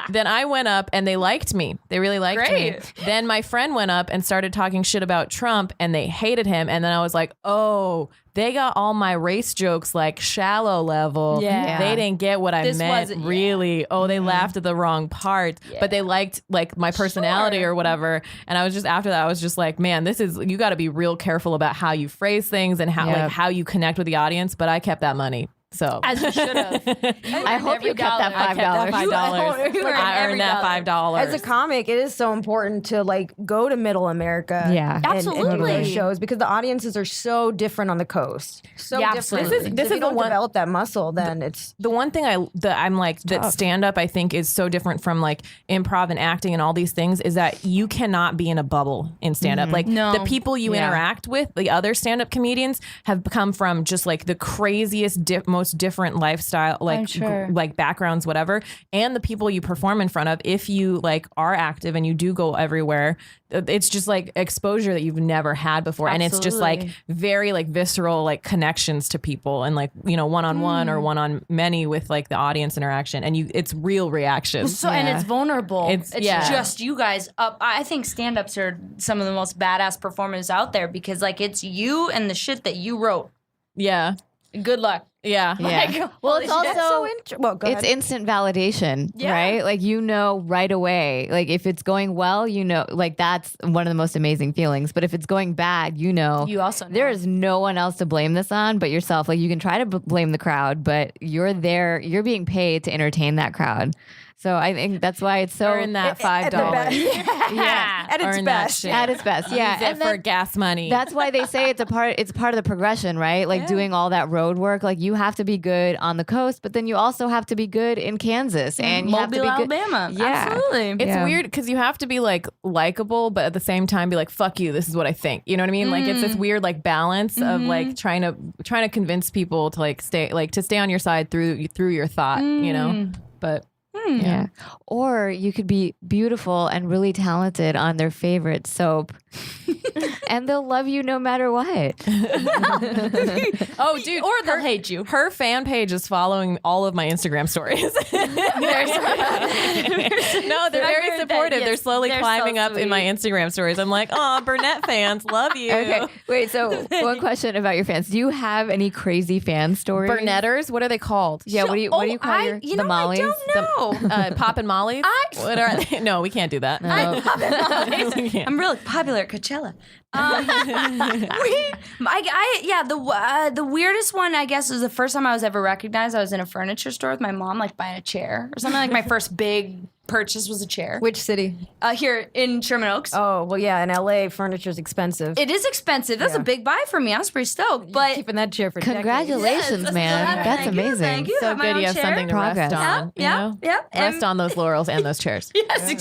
Speaker 2: then I went up, and they liked me. They really liked me. Then my friend went up and started talking shit about Trump, and they hated him. And then I was like, oh, they got all my race jokes like shallow level.
Speaker 4: Yeah.
Speaker 2: They didn't get what I
Speaker 4: This
Speaker 2: meant
Speaker 4: wasn't-
Speaker 2: really. Oh, they laughed at the wrong part, but they liked like my personality or whatever. And I was just, after that, I was just like, man, you got to be real careful about how you phrase things and how you connect with the audience. But I kept that money. So
Speaker 4: As you should have.
Speaker 3: I hope you kept that $5.
Speaker 2: I earned that $5.
Speaker 1: As a comic, it is so important to like go to middle America.
Speaker 3: Yeah.
Speaker 1: and go to
Speaker 4: Absolutely.
Speaker 1: those shows, because the audiences are so different on the coast. So
Speaker 4: Yeah,
Speaker 1: different.
Speaker 4: absolutely.
Speaker 2: This
Speaker 1: If
Speaker 2: is
Speaker 1: you
Speaker 2: the
Speaker 1: don't
Speaker 2: one-
Speaker 1: develop that muscle, then it's
Speaker 2: the one thing I'm like that stand up I think is so different from like improv and acting and all these things is that you cannot be in a bubble in stand up. Like
Speaker 4: No.
Speaker 2: the people you interact with, the other stand up comedians have come from just like the craziest, most different lifestyle, like
Speaker 4: I'm sure.
Speaker 2: like backgrounds, whatever. And the people you perform in front of, if you like are active and you do go everywhere, it's just like exposure that you've never had before. And it's just like very like visceral like connections to people and like, you know, one-on-one or one-on-many with like the audience interaction, and it's real reactions.
Speaker 4: So and it's vulnerable.
Speaker 2: It's-
Speaker 4: It's
Speaker 2: yeah.
Speaker 4: just you guys up. I think stand-ups are some of the most badass performers out there because like it's you and the shit that you wrote.
Speaker 2: Yeah.
Speaker 4: Good luck.
Speaker 2: Yeah.
Speaker 3: Yeah. Well, it's
Speaker 4: Holy shit.
Speaker 3: also
Speaker 1: go
Speaker 3: it's
Speaker 1: ahead.
Speaker 3: instant validation,
Speaker 4: Yeah.
Speaker 3: right? Like you know right away. Like if it's going well, you know, like that's one of the most amazing feelings. But if it's going bad, you know,
Speaker 4: You also know.
Speaker 3: there is no one else to blame this on but yourself. Like you can try to blame the crowd, but you're there. You're being paid to entertain that crowd. So I think that's why it's so
Speaker 2: Earn that $5.
Speaker 3: yeah,
Speaker 1: at its
Speaker 2: Earn that
Speaker 1: best.
Speaker 2: shit.
Speaker 3: at its best. Yeah,
Speaker 2: Use it for gas money.
Speaker 3: that's why they say it's part of the progression, right? Like doing all that road work. Like you have to be good on the coast, but then you also have to be good in Kansas and you have to
Speaker 4: Mobile,
Speaker 3: be good.
Speaker 4: Alabama.
Speaker 3: Yeah.
Speaker 4: Absolutely.
Speaker 2: It's weird because you have to be like likable, but at the same time be like, fuck you, this is what I think. You know what I mean? Like it's this weird like balance of like trying to convince people to like stay on your side through your thought, you know? But
Speaker 3: Yeah. Or you could be beautiful and really talented on their favorite soap and they'll love you no matter what.
Speaker 2: oh dude,
Speaker 4: or they'll hate you.
Speaker 2: Her fan page is following all of my Instagram stories. No, they're very supportive. They're slowly
Speaker 4: they're
Speaker 2: climbing
Speaker 4: so
Speaker 2: up in my Instagram stories. I'm like, oh, Burnett fans, love you.
Speaker 3: Okay. Wait, so one question about your fans. Do you have any crazy fan stories?
Speaker 2: Burnetters, what are they called?
Speaker 3: Yeah, what do you call the Mollies?
Speaker 4: I don't know.
Speaker 2: Pop and Mollies? What are they? No, we can't do that. We can't.
Speaker 4: I'm really popular at Coachella. The weirdest one, I guess, was the first time I was ever recognized. I was in a furniture store with my mom, like buying a chair or something. Like my first big purchase was a chair.
Speaker 1: Which city?
Speaker 4: Here in Sherman Oaks.
Speaker 1: Oh, well, yeah, in LA, furniture's expensive.
Speaker 4: It is expensive. That's a big buy for me. I was pretty stoked. But
Speaker 1: Keeping that chair for decades.
Speaker 3: Congratulations,
Speaker 4: Yes,
Speaker 3: man. That's
Speaker 4: thank you,
Speaker 3: amazing.
Speaker 4: thank you.
Speaker 2: So
Speaker 4: Have my
Speaker 2: good
Speaker 4: own
Speaker 2: you have
Speaker 4: chair.
Speaker 2: something to
Speaker 3: Progress.
Speaker 2: rest on.
Speaker 4: Yeah,
Speaker 2: you know?
Speaker 4: yeah.
Speaker 2: Rest on those laurels and those chairs.
Speaker 4: Yes,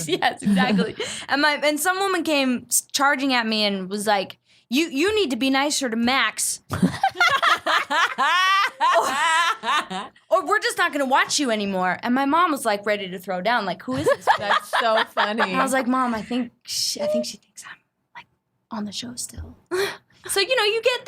Speaker 4: exactly. And some woman came charging at me and was like, "You need to be nicer to Max, or we're just not going to watch you anymore." And my mom was like ready to throw down, like, "Who is this?"
Speaker 2: That's so funny.
Speaker 4: And I was like, "Mom, I think she thinks I'm like on the show still." So, you get,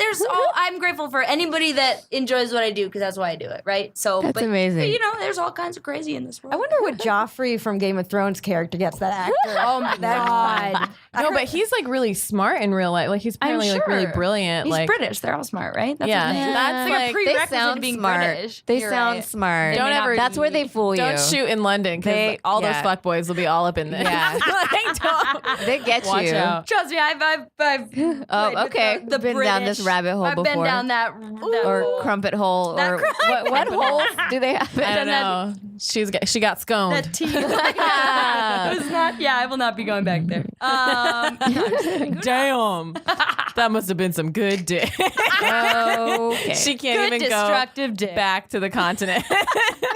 Speaker 4: I'm grateful for anybody that enjoys what I do because that's why I do it, right? So,
Speaker 3: That's amazing.
Speaker 4: But, there's all kinds of crazy in this world.
Speaker 1: I wonder what Joffrey from Game of Thrones character gets, that actor.
Speaker 4: Oh my God.
Speaker 2: No, but he's like really smart in real life. Like he's apparently like really brilliant.
Speaker 4: He's
Speaker 2: like
Speaker 4: British. They're all smart, right? That's
Speaker 2: Yeah.
Speaker 4: the thing.
Speaker 2: That's
Speaker 4: It's
Speaker 2: like-
Speaker 4: a
Speaker 3: They
Speaker 4: prerequisite
Speaker 3: sound
Speaker 4: to being
Speaker 3: smart.
Speaker 4: British.
Speaker 3: They
Speaker 4: You're
Speaker 3: sound
Speaker 4: right.
Speaker 3: smart.
Speaker 2: Don't ever-
Speaker 3: That's where they fool you.
Speaker 2: don't shoot in London because all those fuck boys will be all up in there.
Speaker 3: Yeah.
Speaker 2: Like, don't.
Speaker 3: They get
Speaker 2: Watch
Speaker 3: you.
Speaker 2: out.
Speaker 4: Trust me, I've played
Speaker 3: Oh,
Speaker 4: with
Speaker 3: okay.
Speaker 4: the
Speaker 3: Been down this
Speaker 4: British.
Speaker 3: rabbit hole
Speaker 4: I've
Speaker 3: before.
Speaker 4: been down that
Speaker 3: Or
Speaker 4: hole.
Speaker 3: crumpet hole.
Speaker 4: That
Speaker 3: Or
Speaker 4: crumpet
Speaker 3: what
Speaker 4: hole.
Speaker 3: holes do they have?
Speaker 2: I don't know. She got sconed.
Speaker 4: That tea. It was not. Yeah, I will not be going back there.
Speaker 2: Damn. That must have been some good dick.
Speaker 3: Okay.
Speaker 2: She can't
Speaker 4: Good
Speaker 2: even go
Speaker 4: destructive dick.
Speaker 2: back to the continent.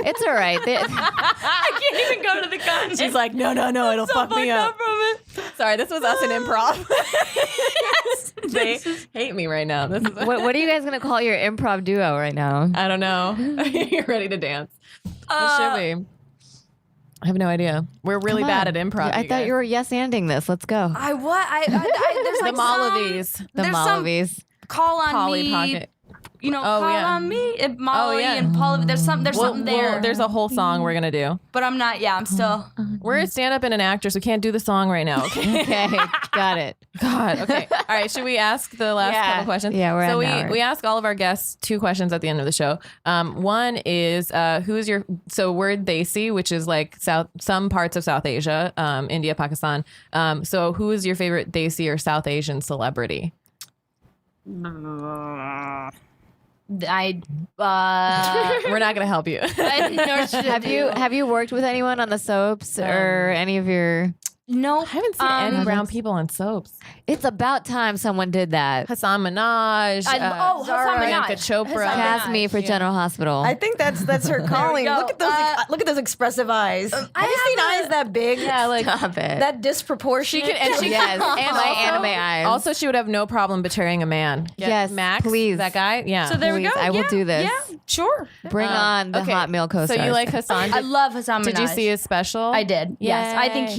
Speaker 3: It's all right.
Speaker 4: I can't even go to the continent.
Speaker 2: She's like, no, it'll fuck me up.
Speaker 4: From it.
Speaker 2: Sorry, this was us in improv. They hate me right now. This is
Speaker 3: what are you guys going to call your improv duo right now?
Speaker 2: I don't know. You're ready to dance. What should we? I have no idea. We're really
Speaker 3: Come
Speaker 2: bad
Speaker 3: on.
Speaker 2: at improv.
Speaker 3: I thought you were yes-anding this. Let's go.
Speaker 4: There's
Speaker 2: the
Speaker 4: like
Speaker 2: Malavies.
Speaker 3: The
Speaker 4: there's some
Speaker 3: Malavies.
Speaker 4: call on
Speaker 2: Polly
Speaker 4: me.
Speaker 2: Pocket.
Speaker 4: Call
Speaker 2: yeah.
Speaker 4: on me. And Molly
Speaker 2: yeah.
Speaker 4: and Paul. There's something there.
Speaker 2: There's a whole song we're gonna do.
Speaker 4: But I'm not. Yeah, I'm still.
Speaker 2: We're a stand-up and an actor, so we can't do the song right now. Okay.
Speaker 3: Okay, got it.
Speaker 2: God. Okay. All right. Should we ask the last couple questions?
Speaker 3: Yeah, we're
Speaker 2: so
Speaker 3: at an hour.
Speaker 2: we ask all of our guests 2 questions at the end of the show. One is who's your we're Desi, which is like some parts of South Asia, India, Pakistan. So who is your favorite Desi or South Asian celebrity?
Speaker 4: I
Speaker 2: We're not gonna help you.
Speaker 3: Have you worked with anyone on the soaps or any of your?
Speaker 4: no.
Speaker 2: I haven't seen any brown people on soaps.
Speaker 3: It's about time someone did that.
Speaker 2: Hassan Minaj,
Speaker 4: Hassan Minaj.
Speaker 2: Priyanka Chopra.
Speaker 4: Hassan
Speaker 3: Cast me for General Hospital.
Speaker 1: I think that's her calling.
Speaker 4: go.
Speaker 1: Look at those expressive eyes. Have you seen eyes that big?
Speaker 2: Yeah, like
Speaker 3: Stop it.
Speaker 1: that disproportionate.
Speaker 3: Yes,
Speaker 2: and
Speaker 3: my
Speaker 2: also-
Speaker 3: anime eyes.
Speaker 2: Also, she would have no problem betraying a man.
Speaker 3: Yes,
Speaker 2: Max,
Speaker 3: please.
Speaker 2: that guy. Yeah.
Speaker 4: So there we
Speaker 3: Please,
Speaker 4: go.
Speaker 3: I will
Speaker 4: Yeah,
Speaker 3: do this.
Speaker 4: Yeah, sure.
Speaker 3: Bring on the
Speaker 2: okay.
Speaker 3: hot meal
Speaker 2: So
Speaker 3: co-stars.
Speaker 2: you like Hassan?
Speaker 4: I love Hassan Minaj.
Speaker 2: Did you see his special?
Speaker 4: I did. Yes, I think
Speaker 2: Yay.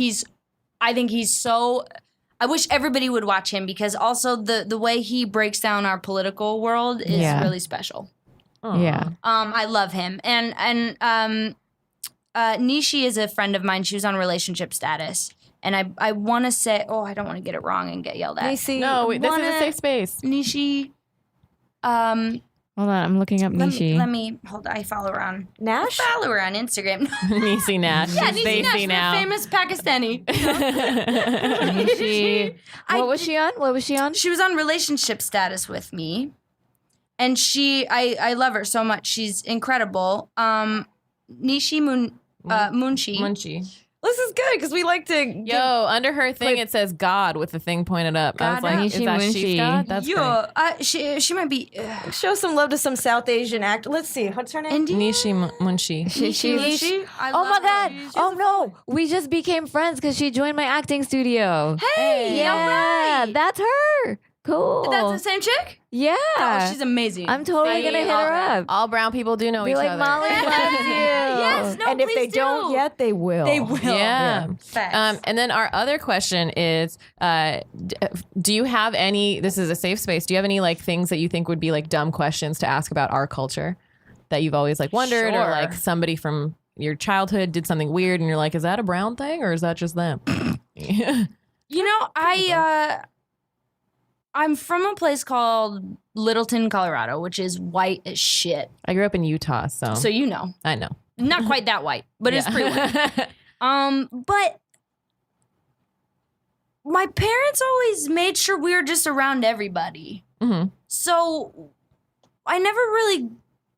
Speaker 4: he's so. I wish everybody would watch him because also the way he breaks down our political world is
Speaker 3: Yeah.
Speaker 4: really special.
Speaker 2: Aw.
Speaker 3: Yeah.
Speaker 4: I love him, and Nishi is a friend of mine. She was on Relationship Status, and I want to say, I don't want to get it wrong and get yelled at.
Speaker 1: Nishi.
Speaker 2: No, this is a
Speaker 4: Wanna-
Speaker 2: safe space.
Speaker 4: Nishi.
Speaker 3: Hold on, I'm looking up Nishi.
Speaker 4: Let me hold. I follow her on.
Speaker 1: Nash.
Speaker 4: I follow her on Instagram.
Speaker 2: Nisi Nash.
Speaker 4: Yeah,
Speaker 2: She's
Speaker 4: Nishi Nash,
Speaker 2: Desi
Speaker 4: the
Speaker 2: now.
Speaker 4: famous Pakistani.
Speaker 3: Nishi. What was she on? What was she on?
Speaker 4: She was on Relationship Status with me, and I love her so much. She's incredible. Nishi Munshi.
Speaker 2: Munchie.
Speaker 1: This is good because we like to.
Speaker 2: Yo, under her thing it says God with the thing pointed up. I was
Speaker 4: God,
Speaker 2: like, is that
Speaker 3: Munchie.
Speaker 2: she's God? That's great.
Speaker 4: She might be
Speaker 1: show some love to some South Asian actor. Let's see. What's her name?
Speaker 4: Indian.
Speaker 2: Nishi Munchie.
Speaker 3: She's.
Speaker 4: I
Speaker 3: Oh
Speaker 4: love
Speaker 3: my
Speaker 4: her.
Speaker 3: God!
Speaker 4: She's
Speaker 3: Oh no! We just became friends because she joined my acting studio.
Speaker 4: Hey,
Speaker 3: Yeah,
Speaker 4: all right.
Speaker 3: that's her. Cool.
Speaker 4: That's the same chick?
Speaker 3: Yeah.
Speaker 4: Oh, she's amazing.
Speaker 3: I'm totally gonna hit her up.
Speaker 2: All brown people do know
Speaker 3: Be
Speaker 2: each
Speaker 3: like,
Speaker 2: other.
Speaker 3: Molly loves you.
Speaker 4: Yes, no,
Speaker 1: and if they
Speaker 4: please
Speaker 1: don't
Speaker 4: do.
Speaker 1: yet, they will.
Speaker 4: They will.
Speaker 2: Yeah.
Speaker 4: Facts.
Speaker 2: And then our other question is, do you have any, this is a safe space, do you have any like things that you think would be like dumb questions to ask about our culture that you've always like wondered or
Speaker 4: Sure.
Speaker 2: like somebody from your childhood did something weird and you're like, is that a brown thing or is that just them?
Speaker 4: I'm from a place called Littleton, Colorado, which is white as shit.
Speaker 2: I grew up in Utah, so,
Speaker 4: So you know.
Speaker 2: I know.
Speaker 4: Not quite that white, but it's pretty white. But my parents always made sure we were just around everybody.
Speaker 2: Mhm.
Speaker 4: So I never really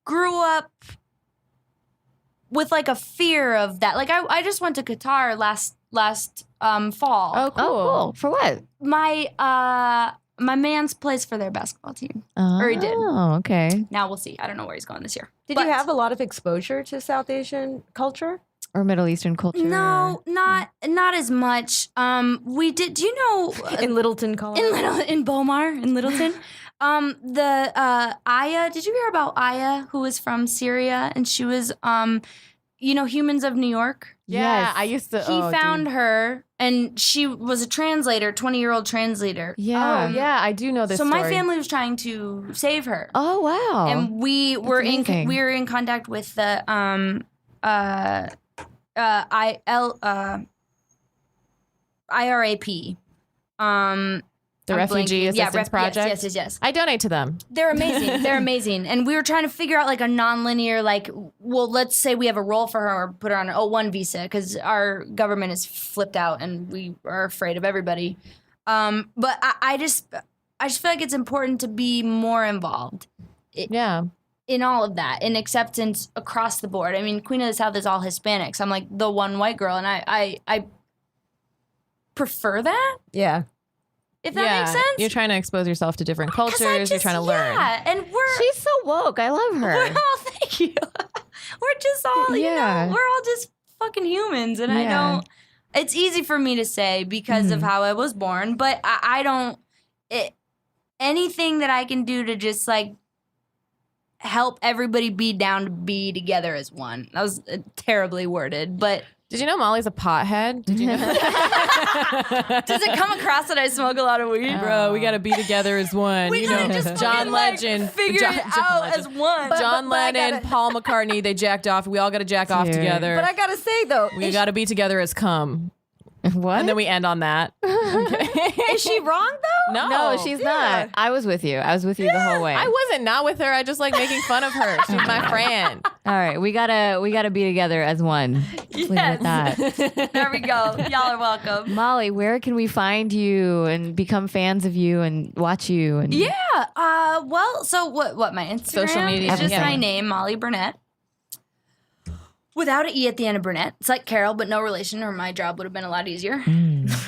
Speaker 4: grew up with like a fear of that. Like I just went to Qatar last fall.
Speaker 2: Oh, cool.
Speaker 3: Oh, cool. For what?
Speaker 4: My man's plays for their basketball team.
Speaker 3: Oh,
Speaker 4: Or he did.
Speaker 3: okay.
Speaker 4: Now we'll see. I don't know where he's going this year.
Speaker 1: Did
Speaker 4: But-
Speaker 1: you have a lot of exposure to South Asian culture?
Speaker 3: Or Middle Eastern culture.
Speaker 4: No, not as much. We did. Do you know
Speaker 1: In Littleton, Colorado?
Speaker 4: in Beaumar in Littleton? The Aya. Did you hear about Aya, who was from Syria, and she was Humans of New York?
Speaker 2: Yeah,
Speaker 3: Yes.
Speaker 2: I used to.
Speaker 4: He found her, and she was a translator, 20-year-old translator.
Speaker 3: Yeah.
Speaker 2: Oh, yeah, I do know this
Speaker 4: So
Speaker 2: story.
Speaker 4: my family was trying to save her.
Speaker 3: Oh wow.
Speaker 4: And we were
Speaker 3: amazing.
Speaker 4: in contact with the IRAP.
Speaker 2: The
Speaker 4: I'm
Speaker 2: Refugee
Speaker 4: blanking.
Speaker 2: Assistance Project?
Speaker 4: Yes.
Speaker 2: I donate to them.
Speaker 4: They're amazing. They're amazing. And we were trying to figure out like a non-linear, let's say we have a role for her or put her on an O1 visa because our government is flipped out and we are afraid of everybody. But I just feel like it's important to be more involved.
Speaker 2: Yeah.
Speaker 4: In all of that, in acceptance across the board. I mean, Queen of the South is all Hispanics. I'm like the one white girl, and I prefer that.
Speaker 1: Yeah.
Speaker 4: If that makes sense.
Speaker 2: You're trying to expose yourself to different cultures. You're trying to learn.
Speaker 4: Yeah, and
Speaker 3: She's so woke. I love her.
Speaker 4: thank you. We're just all,
Speaker 3: Yeah.
Speaker 4: we're all just fucking humans, and
Speaker 3: Yeah.
Speaker 4: it's easy for me to say because of how I was born, but I don't, anything that I can do to just like help everybody be down to be together as one. That was terribly worded, but
Speaker 2: Did you know Molly's a pothead? Did you know?
Speaker 4: does it come across that I smoke a lot of weed?
Speaker 2: Bro, we got to be together as one.
Speaker 4: We gotta just
Speaker 2: John
Speaker 4: fucking,
Speaker 2: Legend.
Speaker 4: figure
Speaker 2: John
Speaker 4: it out
Speaker 2: Legend.
Speaker 4: as one.
Speaker 2: John
Speaker 1: but I
Speaker 2: Lennon,
Speaker 1: gotta-
Speaker 2: Paul McCartney, they jacked off. We all got to jack off
Speaker 3: Dude.
Speaker 2: together.
Speaker 1: But I gotta say though,
Speaker 2: We got to be together as cum.
Speaker 3: What?
Speaker 2: And then we end on that.
Speaker 1: is she wrong though?
Speaker 3: No, she's not. I was with you. I was with you the whole way.
Speaker 2: I wasn't not with her. I just like making fun of her. She's my friend.
Speaker 3: All right, we gotta be together as one. Leave it at that.
Speaker 4: There we go. Y'all are welcome.
Speaker 3: Molly, where can we find you and become fans of you and watch you? And
Speaker 4: Yeah. Well, so what? My Instagram
Speaker 2: Social media,
Speaker 4: is just
Speaker 2: yeah.
Speaker 4: my name, Molly Burnett. Without an E at the end of Burnett. It's like Carol, but no relation, or my job would have been a lot easier.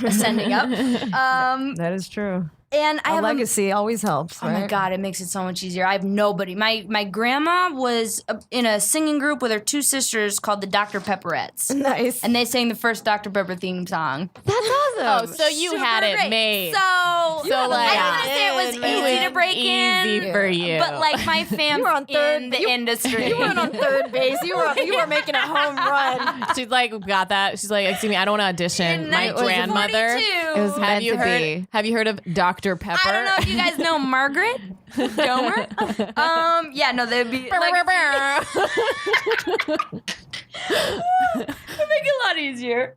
Speaker 4: Ascending up.
Speaker 1: That is true.
Speaker 4: And I
Speaker 1: A
Speaker 4: have
Speaker 1: legacy always helps.
Speaker 4: Oh my
Speaker 1: right?
Speaker 4: God, it makes it so much easier. I have nobody. My grandma was in a singing group with her two sisters called the Dr. Pepperettes.
Speaker 1: Nice.
Speaker 4: And they sang the first Dr. Pepper theme song.
Speaker 3: that's awesome.
Speaker 2: Oh, so you had it
Speaker 4: great.
Speaker 2: made.
Speaker 4: So
Speaker 2: like,
Speaker 4: I don't want to say it was easy to break
Speaker 2: easy
Speaker 4: in.
Speaker 2: for you.
Speaker 4: But like my fam
Speaker 1: You were on third-
Speaker 4: in the
Speaker 1: you-
Speaker 4: industry.
Speaker 1: You weren't on third base. You were making a home run.
Speaker 2: She's like, got that. She's like, excuse me, I don't want to audition.
Speaker 4: In
Speaker 2: My grandmother.
Speaker 4: 1942.
Speaker 3: It was meant to be.
Speaker 2: Have you heard of Dr. Pepper?
Speaker 4: I don't know if you guys know Margaret Domer. Yeah, no, they'd be like, it'd make it a lot easier.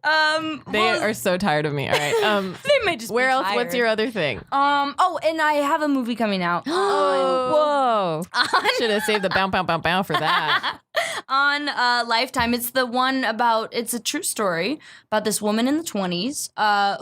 Speaker 2: They are so tired of me. All right.
Speaker 4: They may just
Speaker 2: Where
Speaker 4: be
Speaker 2: else? What's
Speaker 4: tired.
Speaker 2: your other thing?
Speaker 4: Oh, and I have a movie coming out.
Speaker 3: Whoa.
Speaker 2: Should have saved the bow, bow, bow, bow for that.
Speaker 4: On Lifetime. It's the one it's a true story about this woman in the 20s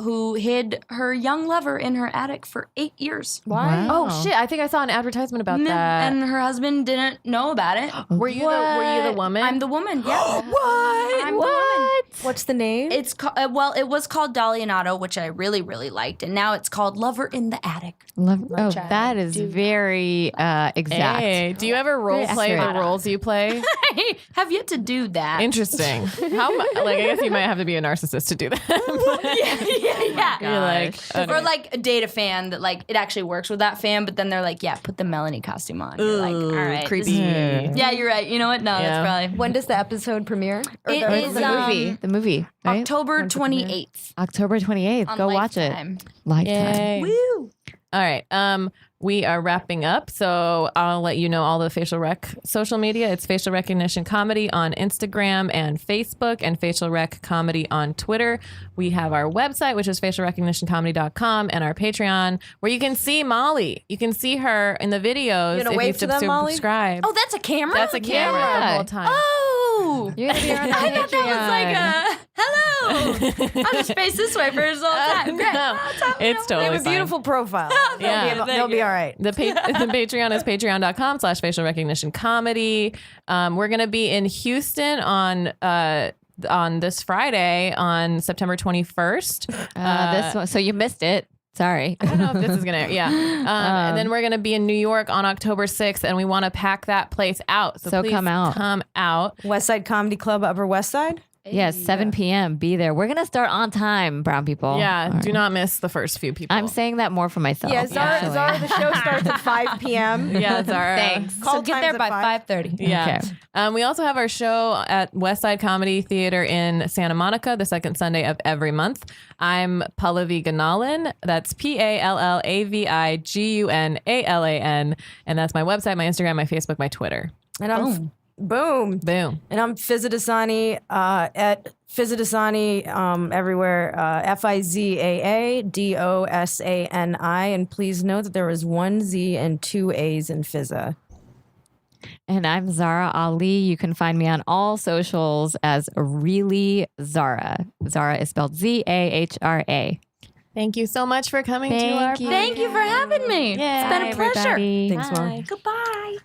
Speaker 4: who hid her young lover in her attic for 8 years.
Speaker 3: Why?
Speaker 2: Oh shit! I think I saw an advertisement about that.
Speaker 4: And her husband didn't know about it.
Speaker 2: Were you the woman?
Speaker 4: I'm the woman, yeah.
Speaker 1: What?
Speaker 4: I'm the woman.
Speaker 1: What's the name?
Speaker 4: It's it was called Dalianato, which I really, really liked. And now it's called Lover in the Attic.
Speaker 3: Oh, that is very exact.
Speaker 2: Hey, do you ever role play the
Speaker 3: accurate.
Speaker 2: roles you play?
Speaker 4: I have yet to do that.
Speaker 2: Interesting. I guess you might have to be a narcissist to do that.
Speaker 4: yeah.
Speaker 2: You're like, oh, no.
Speaker 4: Or like date a fan that like it actually works with that fan, but then they're like, yeah, put the Melanie costume on. You're like, all right,
Speaker 2: creepy.
Speaker 4: Yeah, you're right. You know what? No,
Speaker 2: Yeah.
Speaker 4: that's probably
Speaker 1: when does the episode premiere? Or
Speaker 4: It
Speaker 1: the-
Speaker 4: is,
Speaker 3: The movie, right?
Speaker 4: October 28th.
Speaker 3: October 28th.
Speaker 4: on
Speaker 3: Go watch it.
Speaker 4: Lifetime.
Speaker 3: Lifetime.
Speaker 2: Yay.
Speaker 4: Woo!
Speaker 2: All right. We are wrapping up, so I'll let you know all the Facial Rec social media. It's Facial Recognition Comedy on Instagram and Facebook, and Facial Rec Comedy on Twitter. We have our website, which is facialrecognitioncomedy.com, and our Patreon, where you can see Molly. You can see her in the videos.
Speaker 1: You gonna
Speaker 2: if
Speaker 1: wave
Speaker 2: you
Speaker 1: to them, Molly?
Speaker 2: subscribe.
Speaker 4: Oh, that's a camera?
Speaker 2: That's a camera
Speaker 3: Yeah.
Speaker 2: the whole time.
Speaker 4: Oh!
Speaker 3: You're gonna be on the
Speaker 4: I thought that was
Speaker 3: Patreon.
Speaker 4: like hello. I'll just face this way for his whole time. Great.
Speaker 2: No, it's
Speaker 1: They
Speaker 2: totally
Speaker 1: have a
Speaker 2: fine.
Speaker 1: beautiful profile.
Speaker 2: Yeah.
Speaker 1: They'll be all right.
Speaker 2: The Patreon is patreon.com/facial recognition comedy. We're going to be in Houston on this Friday on September 21st.
Speaker 3: This one, so you missed it. Sorry.
Speaker 2: I don't know if this is going to, yeah. And then we're going to be in New York on October 6th, and we want to pack that place out. So
Speaker 3: So
Speaker 2: please
Speaker 3: come out.
Speaker 2: Come out.
Speaker 1: West Side Comedy Club, Upper West Side.
Speaker 3: Yes, 7 p.m. Be there. We're going to start on time, brown people.
Speaker 2: Yeah,
Speaker 3: All right.
Speaker 2: do not miss the first few people.
Speaker 3: I'm saying that more for myself.
Speaker 1: Yeah, Zara,
Speaker 3: actually.
Speaker 1: Zara, the show starts at 5 p.m.
Speaker 2: Yeah, Zara.
Speaker 3: Thanks.
Speaker 4: So get there by 5:30.
Speaker 2: Yeah.
Speaker 3: Okay.
Speaker 2: We also have our show at Westside Comedy Theater in Santa Monica the second Sunday of every month. I'm Pallavi Ganalan. That's PALLAVIGUNALAN. And that's my website, my Instagram, my Facebook, my Twitter.
Speaker 1: And I'm boom. And I'm Fizadasani at Fizadasani everywhere. FIZAADOSANI. And please note that there is 1 Z and 2 A's in Fizza.
Speaker 3: And I'm Zara Ali. You can find me on all socials as Really Zara. Zara is spelled ZAHRA.
Speaker 2: Thank you so much for coming to our podcast.
Speaker 4: Thank you for having me.
Speaker 3: Yeah,
Speaker 4: it's been a pleasure.
Speaker 3: everybody.
Speaker 1: Thanks, Mom.
Speaker 4: Goodbye.